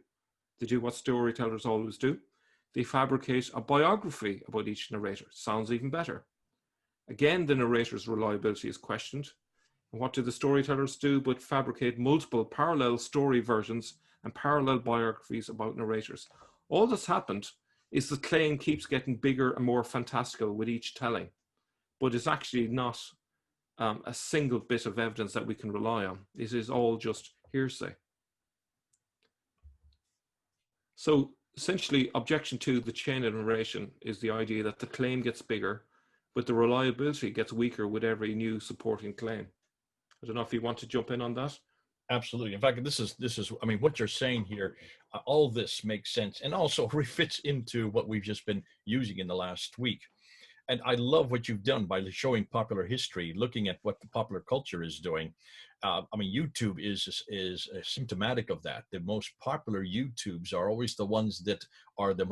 do what storytellers always do. They fabricate a biography about each narrator. Sounds even better. Again, the narrator's reliability is questioned. And what do the storytellers do but fabricate multiple parallel story versions and parallel biographies about narrators? All that's happened is the claim keeps getting bigger and more fantastical with each telling, but it's actually not a single bit of evidence that we can rely on. It is all just hearsay. So essentially, objection to the chain of narration is the idea that the claim gets bigger, but the reliability gets weaker with every new supporting claim. I don't know if you want to jump in on that. Absolutely. In fact, this is, I mean, what you're saying here, all this makes sense, and also fits into what we've just been using in the last week. And I love what you've done by showing popular history, looking at what the popular culture is doing. I mean, YouTube is symptomatic of that. The most popular YouTubes are always the ones that are the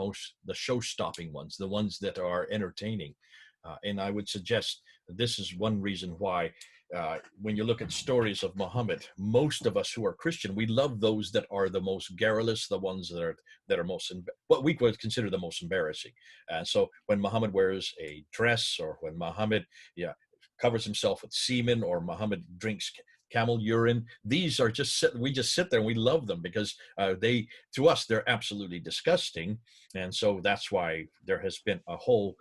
show-stopping ones, the ones that are entertaining. And I would suggest this is one reason why when you look at stories of Muhammad, most of us who are Christian, we love those that are the most garrulous, the ones that are most, what we would consider the most embarrassing. And so when Muhammad wears a dress, or when Muhammad covers himself with semen, or Muhammad drinks camel urine, these are we just sit there and we love them because to us, they're absolutely disgusting. And so that's why there has been a whole,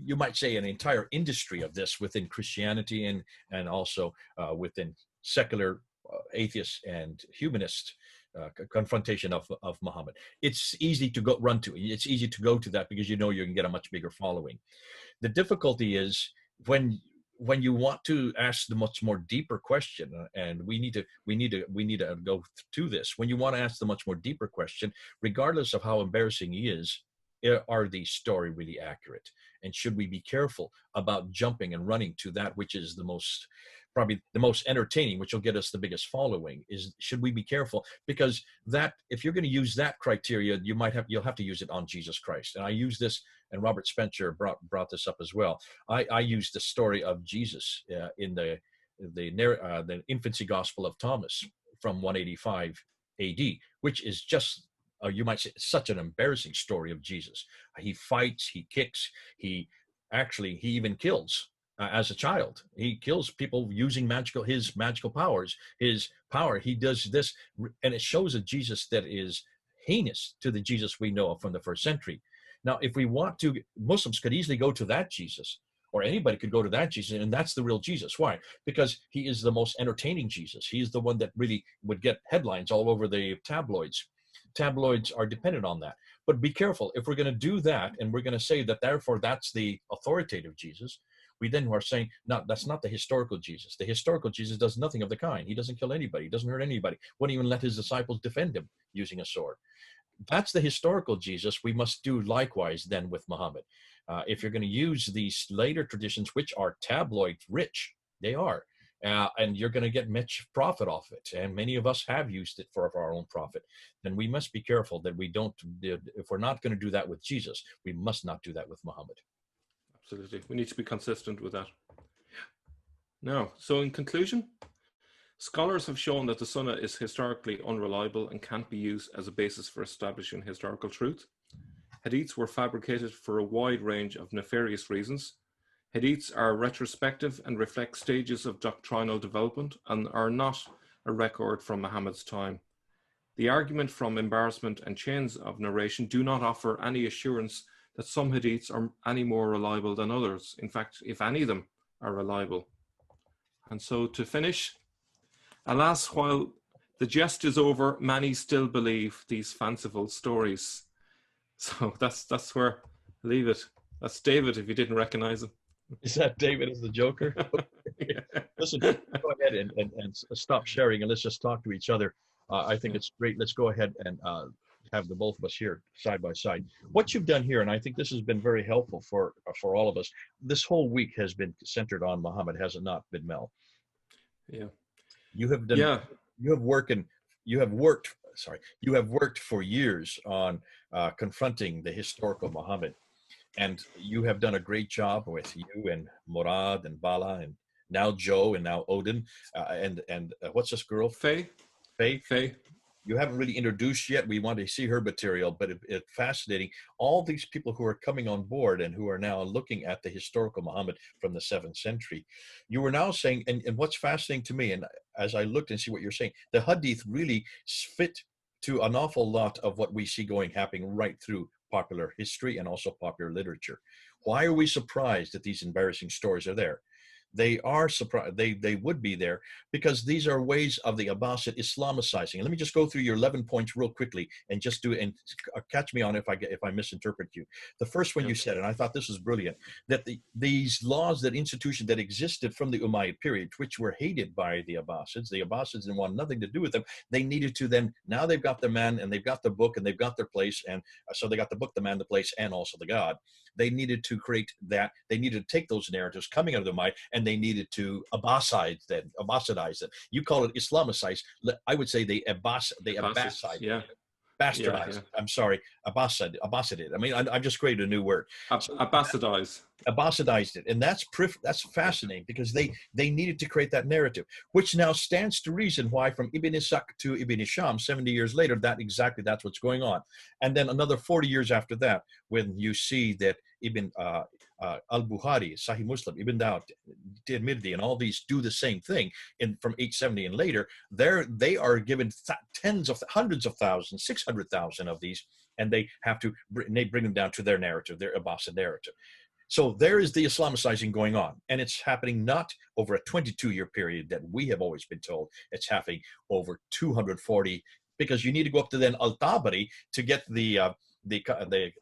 you might say, an entire industry of this within Christianity and also within secular atheist and humanist confrontation of Muhammad. It's easy to run to. It's easy to go to that because you know you can get a much bigger following. The difficulty is when you want to ask the much more deeper question, and we need to go to this. When you want to ask the much more deeper question, regardless of how embarrassing he is, are these story really accurate? And should we be careful about jumping and running to that which is probably the most entertaining, which will get us the biggest following? Should we be careful? Because that, if you're going to use that criteria, you'll have to use it on Jesus Christ. And I use this, and Robert Spencer brought this up as well. I use the story of Jesus in the infancy gospel of Thomas from 185 AD, which is just, you might say, such an embarrassing story of Jesus. He fights, he kicks, he even kills as a child. He kills people using his magical powers, his power. He does this, and it shows a Jesus that is heinous to the Jesus we know from the first century. Now, if we want to, Muslims could easily go to that Jesus, or anybody could go to that Jesus, and that's the real Jesus. Why? Because he is the most entertaining Jesus. He is the one that really would get headlines all over the tabloids. Tabloids are dependent on that. But be careful. If we're going to do that, and we're going to say that therefore that's the authoritative Jesus, we then are saying, no, that's not the historical Jesus. The historical Jesus does nothing of the kind. He doesn't kill anybody. He doesn't hurt anybody. Wouldn't even let his disciples defend him using a sword. That's the historical Jesus. We must do likewise then with Muhammad. If you're going to use these later traditions, which are tabloid rich, they are, and you're going to get much profit off it, and many of us have used it for our own profit, then we must be careful that we don't, if we're not going to do that with Jesus, we must not do that with Muhammad. Absolutely. We need to be consistent with that. Now, so in conclusion, scholars have shown that the Sunnah is historically unreliable and can't be used as a basis for establishing historical truth. Hadiths were fabricated for a wide range of nefarious reasons. Hadiths are retrospective and reflect stages of doctrinal development and are not a record from Muhammad's time. The argument from embarrassment and chains of narration do not offer any assurance that some hadiths are any more reliable than others. In fact, if any of them are reliable. And so to finish, alas, while the jest is over, many still believe these fanciful stories. So that's where I leave it. That's David, if you didn't recognize him. Is that David as the Joker? Yeah. Listen, go ahead and stop sharing and let's just talk to each other. I think it's great. Let's go ahead and have the both of us here side by side. What you've done here, and I think this has been very helpful for all of us. This whole week has been centered on Muhammad, has it not been, Mel? Yeah. You have done. Yeah. You have worked for years on confronting the historical Muhammad, and you have done a great job with you and Murad and Bala and now Joe and now Odin and what's this girl? Faye. You haven't really introduced yet. We want to see her material, but it's fascinating. All these people who are coming on board and who are now looking at the historical Muhammad from the 7th century. You were now saying, and what's fascinating to me, and as I looked and see what you're saying, the Hadith really fit to an awful lot of what we see happening right through popular history and also popular literature. Why are we surprised that these embarrassing stories are there? They are surprised. They would be there because these are ways of the Abbasid Islamicizing. Let me just go through your 11 points real quickly and just do it, and catch me on if I misinterpret you. The first one you said, and I thought this was brilliant, that these laws, that institution that existed from the Umayyad period, which were hated by the Abbasids didn't want nothing to do with them. They needed to then, now they've got the man and they've got the book and they've got their place, and so they got the book, the man, the place, and also the God. They needed to create that. They needed to take those narratives coming out of the Umayyad and they needed to Abbasidize them. You call it Islamicize. I would say they Abbaside. Yeah. Bastardized. Yeah. I'm sorry, Abbasided. I mean, I've just created a new word. Abbasidize. Abbasidized it, and that's fascinating because they needed to create that narrative, which now stands to reason why from Ibn Ishaq to Ibn Hisham, 70 years later, that's what's going on, and then another 40 years after that, when you see that Ibn al-Bukhari, Sahih Muslim, Ibn Dawud, Tirmidhi, and all these do the same thing from 870 and later. They are given hundreds of thousands, 600,000 of these, and they bring them down to their narrative, their Abbasid narrative. So there is the Islamicizing going on, and it's happening not over a 22-year period that we have always been told. It's happening over 240, because you need to go up to then Al-Tabari to get the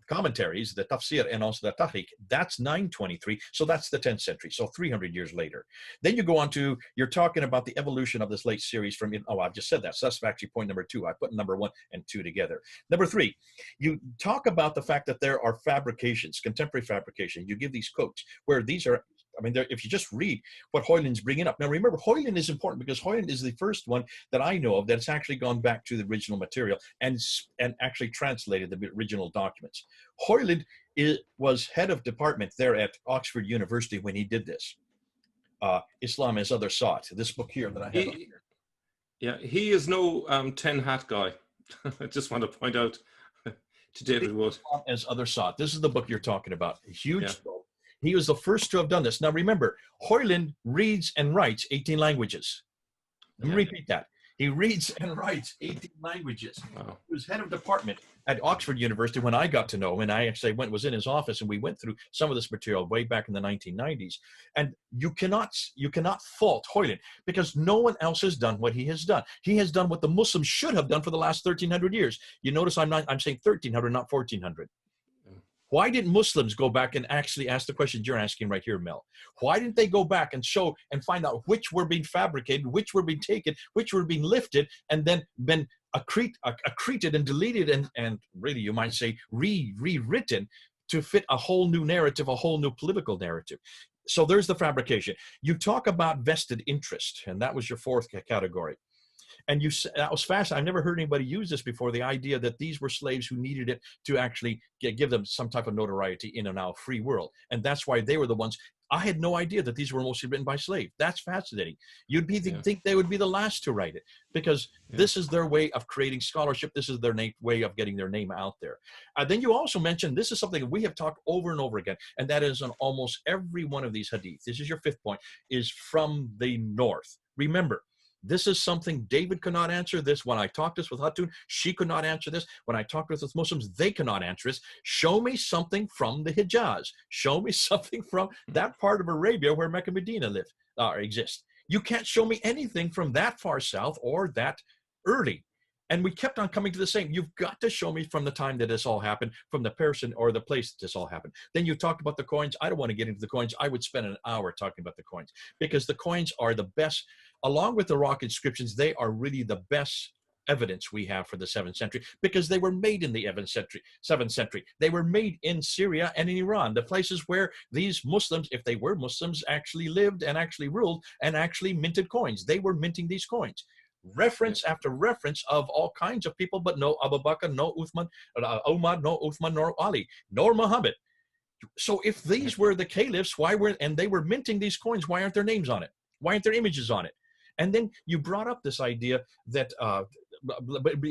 commentaries, the tafsir, and also the tahqiq. That's 923, so that's the 10th century, so 300 years later. Then you go on to, you're talking about the evolution of this late series from, I've just said that, so that's actually point number 2. I put number 1 and 2 together. Number 3, you talk about the fact that there are fabrications, contemporary fabrication. You give these quotes where these are, if you just read what Hoyland's bringing up. Now, remember, Hoyland is important because Hoyland is the first one that I know of that's actually gone back to the original material and actually translated the original documents. Hoyland was head of department there at Oxford University when he did this. Islam as Others Saw It, this book here that I have here. Yeah, he is no tin hat guy. I just want to point out to David Wood. Islam as Others Saw It. This is the book you're talking about. A huge book. He was the first to have done this. Now, remember, Hoyland reads and writes 18 languages. Let me repeat that. He reads and writes 18 languages. Wow. He was head of department at Oxford University when I got to know him, and I actually was in his office, and we went through some of this material way back in the 1990s. And you cannot fault Hoyland because no one else has done what he has done. He has done what the Muslims should have done for the last 1,300 years. You notice I'm saying 1,300, not 1,400. Why didn't Muslims go back and actually ask the questions you're asking right here, Mel? Why didn't they go back and show and find out which were being fabricated, which were being taken, which were being lifted, and then been accreted and deleted and really, you might say, rewritten to fit a whole new narrative, a whole new political narrative? So there's the fabrication. You talk about vested interest, and that was your 4th category. And that was fascinating. I've never heard anybody use this before, the idea that these were slaves who needed it to actually give them some type of notoriety in a now free world. And that's why they were the ones I had no idea that these were mostly written by slaves. That's fascinating. You'd be Yeah. think they would be the last to write it, because this is their way of creating scholarship. This is their way of getting their name out there. Then you also mentioned, this is something we have talked over and over again, and that is on almost every one of these hadith. This is your fifth point, is from the north. Remember, this is something David could not answer this. When I talked this with Hatun, she could not answer this. When I talked with Muslims, they cannot answer this. Show me something from the Hijaz. Show me something from that part of Arabia where Mecca and Medina live, exist. You can't show me anything from that far south or that early. And we kept on coming to the same. You've got to show me from the time that this all happened, from the person or the place that this all happened. Then you talked about the coins. I don't want to get into the coins. I would spend an hour talking about the coins, because the coins are the best, along with the rock inscriptions. They are really the best evidence we have for the 7th century, because they were made in the 7th century. They were made in Syria and in Iran, the places where these Muslims, if they were Muslims, actually lived and actually ruled and actually minted coins. They were minting these coins. Reference after reference of all kinds of people, but no Abu Bakr, no Uthman, Umar, no Uthman, nor Ali, nor Muhammad. So if these were the caliphs, and they were minting these coins, why aren't their names on it? Why aren't there images on it? And then you brought up this idea that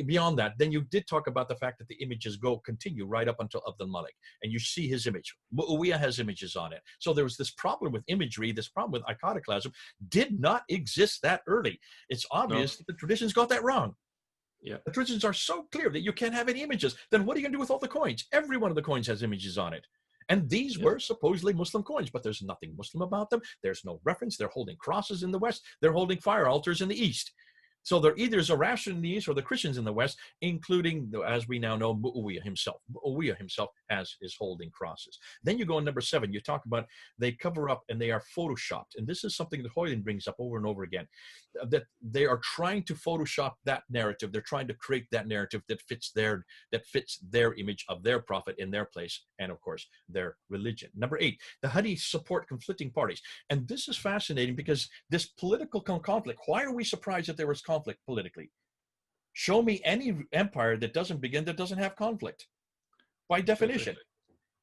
beyond that, then you did talk about the fact that the images continue right up until Abdul Malik, and you see his image. Muawiyah has images on it. So there was this problem with imagery, this problem with iconoclasm did not exist that early. It's obvious that the traditions got that wrong. Yeah. The traditions are so clear that you can't have any images. Then what are you going to do with all the coins? Every one of the coins has images on it. And these were supposedly Muslim coins, but there's nothing Muslim about them. There's no reference. They're holding crosses in the West. They're holding fire altars in the East. So they're either Zoroastrian in the East or the Christians in the West, including, as we now know, Muawiyah himself. Muawiyah himself is holding crosses. Then you go on number 7. You talk about they cover up and they are photoshopped. And this is something that Hoyland brings up over and over again, that they are trying to Photoshop that narrative. They're trying to create that narrative that fits their image of their prophet in their place, and of course, their religion. Number 8, the Hadith support conflicting parties. And this is fascinating, because this political conflict, why are we surprised that there was conflict politically? Show me any empire that doesn't have conflict, by definition.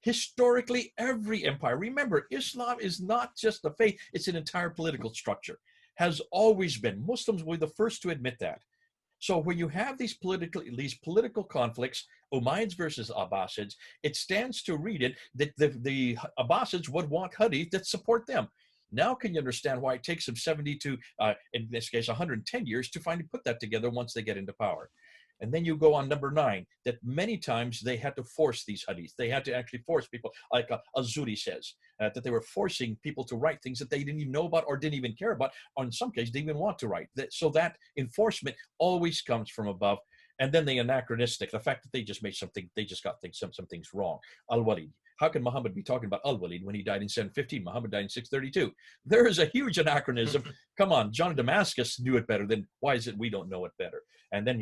Historically, every empire, remember, Islam is not just the faith, it's an entire political structure, has always been. Muslims were the first to admit that. So when you have these political conflicts, Umayyads versus Abbasids, it stands to read that the Abbasids would want hadith that support them. Now can you understand why it takes them 70 to, in this case, 110 years to finally put that together once they get into power? And then you go on number 9, that many times they had to force these hadiths. They had to actually force people, like Azuri says, that they were forcing people to write things that they didn't even know about or didn't even care about, or in some cases, didn't even want to write. So that enforcement always comes from above. And then the anachronistic, the fact that they just got some things wrong. Al-Walid. How can Muhammad be talking about Al-Walid when he died in 715? Muhammad died in 632. There is a huge anachronism. Come on, John of Damascus knew it better. Then why is it we don't know it better? And then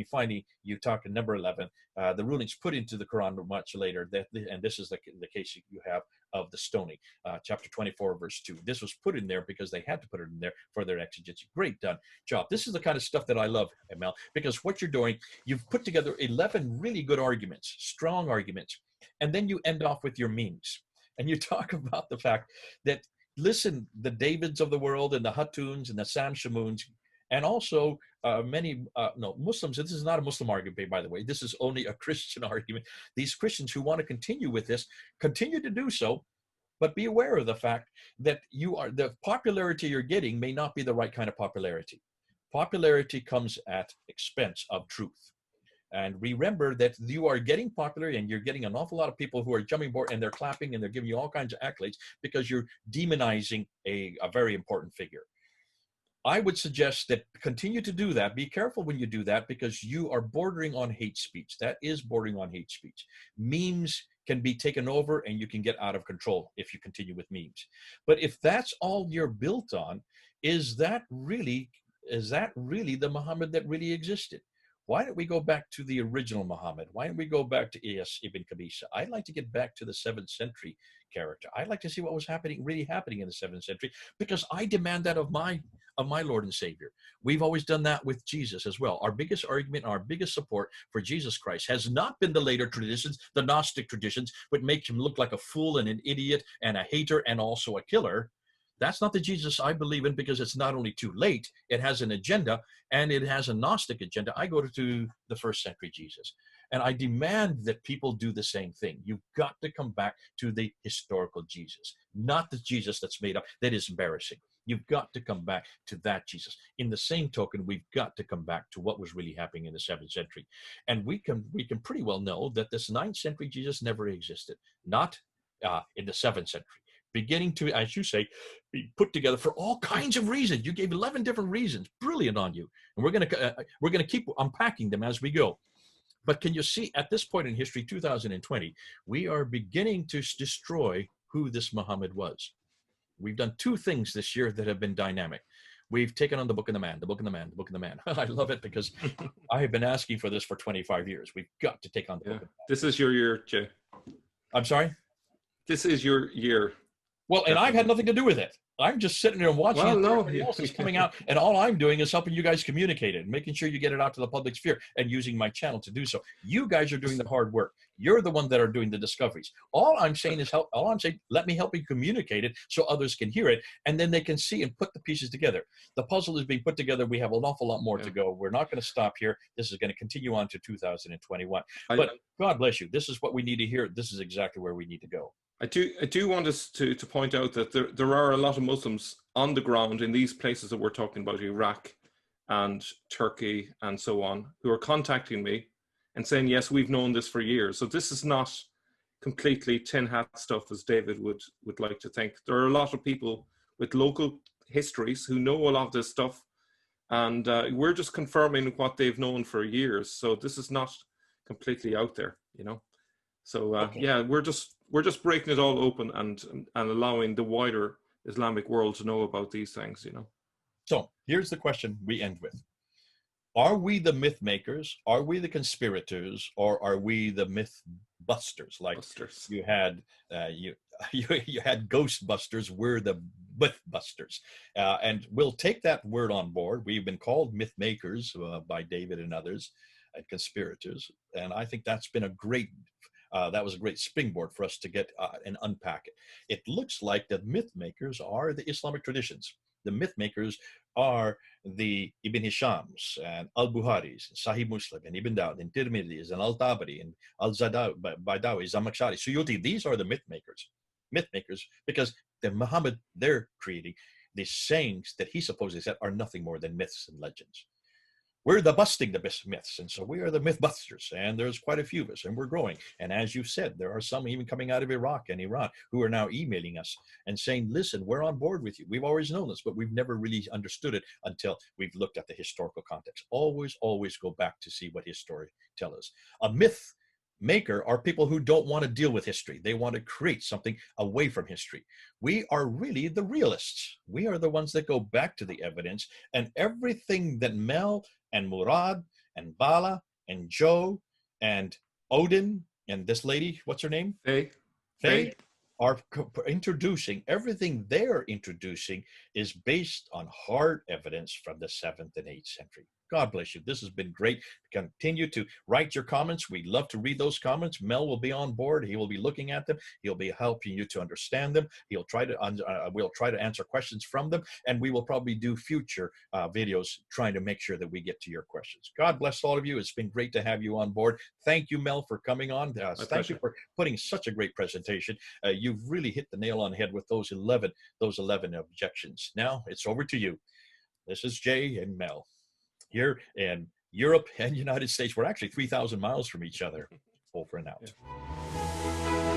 you talk in number 11, the rulings put into the Quran much later, and this is the case you have of the stoning, chapter 24, verse 2. This was put in there because they had to put it in there for their exegesis. Great done job. This is the kind of stuff that I love, Mel, because what you're doing, you've put together 11 really good arguments, strong arguments, and then you end off with your memes. And you talk about the fact that, listen, the Davids of the world and the Hatuns and the Sam Shamoons, and also Muslims, this is not a Muslim argument, by the way. This is only a Christian argument. These Christians who want to continue with this, continue to do so, but be aware of the fact that the popularity you're getting may not be the right kind of popularity. Popularity comes at expense of truth. And remember that you are getting popular and you're getting an awful lot of people who are jumping aboard and they're clapping and they're giving you all kinds of accolades because you're demonizing a very important figure. I would suggest that continue to do that. Be careful when you do that, because you are bordering on hate speech. That is bordering on hate speech. Memes can be taken over and you can get out of control if you continue with memes. But if that's all you're built on, is that really the Muhammad that really existed? Why don't we go back to the original Muhammad? Why don't we go back to Iyas ibn Qabisa? I'd like to get back to the 7th century character. I'd like to see what was really happening in the 7th century, because I demand that of my Lord and Savior. We've always done that with Jesus as well. Our biggest argument, our biggest support for Jesus Christ has not been the later traditions, the Gnostic traditions, which make him look like a fool and an idiot and a hater and also a killer. That's not the Jesus I believe in, because it's not only too late, it has an agenda, and it has a Gnostic agenda. I go to the first century Jesus, and I demand that people do the same thing. You've got to come back to the historical Jesus, not the Jesus that's made up, that is embarrassing. You've got to come back to that Jesus. In the same token, we've got to come back to what was really happening in the 7th century. And we can pretty well know that this 9th century Jesus never existed, not in the 7th century. Beginning to, as you say, be put together for all kinds of reasons. You gave 11 different reasons. Brilliant on you. And we're going to keep unpacking them as we go. But can you see, at this point in history, 2020, we are beginning to destroy who this Muhammad was. We've done 2 things this year that have been dynamic. We've taken on the Book of the Man, the Book of the Man, the Book of the Man. I love it, because I have been asking for this for 25 years. We've got to take on the Book of the Man. This is your year, Jay. I'm sorry? This is your year. Well, and I've had nothing to do with it. I'm just sitting there and watching everything else is coming out, and all I'm doing is helping you guys communicate it, making sure you get it out to the public sphere, and using my channel to do so. You guys are doing the hard work. You're the one that are doing the discoveries. All I'm saying is let me help you communicate it so others can hear it, and then they can see and put the pieces together. The puzzle is being put together. We have an awful lot more to go. We're not going to stop here. This is going to continue on to 2021. But God bless you. This is what we need to hear. This is exactly where we need to go. I do want us to point out that there are a lot of Muslims on the ground in these places that we're talking about, Iraq and Turkey and so on, who are contacting me and saying, yes, we've known this for years. So this is not completely tin hat stuff, as David would like to think. There are a lot of people with local histories who know a lot of this stuff, and we're just confirming what they've known for years. So this is not completely out there, you know. So yeah, we're just breaking it all open and allowing the wider Islamic world to know about these things, you know. So here's the question we end with. Are we the myth makers? Are we the conspirators? Or are we the myth busters? Like you had you had ghost busters. We're the myth busters. And we'll take that word on board. We've been called myth makers by David and others, and conspirators. And I think that's been a great that was a great springboard for us to get and unpack it. It looks like the myth makers are the Islamic traditions. The myth makers are the Ibn Hishams and Al-Buharis, Sahih Muslim, and Ibn Dawud, and Tirmidhis, and Al-Tabari, and Al-Baidawi, Zamakhshari, Suyuti. These are the myth makers. Myth makers, because the Muhammad they're creating, these sayings that he supposedly said are nothing more than myths and legends. We're the busting the myths, and so we are the myth busters, and there's quite a few of us, and we're growing. And as you said, there are some even coming out of Iraq and Iran who are now emailing us and saying, listen, we're on board with you. We've always known this, but we've never really understood it until we've looked at the historical context. Always go back to see what history tell us. A myth maker are people who don't want to deal with history. They want to create something away from history. We are really the realists. We are the ones that go back to the evidence, and everything that Mel and Murad and Bala and Joe and Odin and this lady, what's her name? Faye are introducing. Everything they're introducing is based on hard evidence from the 7th and 8th century. God bless you. This has been great. Continue to write your comments. We'd love to read those comments. Mel will be on board. He will be looking at them. He'll be helping you to understand them. He'll try to we'll try to answer questions from them, and we will probably do future videos trying to make sure that we get to your questions. God bless all of you. It's been great to have you on board. Thank you, Mel, for coming on. Thank you for putting such a great presentation. You've really hit the nail on the head with those 11 objections. Now it's over to you. This is Jay and Mel here in Europe and United States. We're actually 3,000 miles from each other. Over and out. Yeah.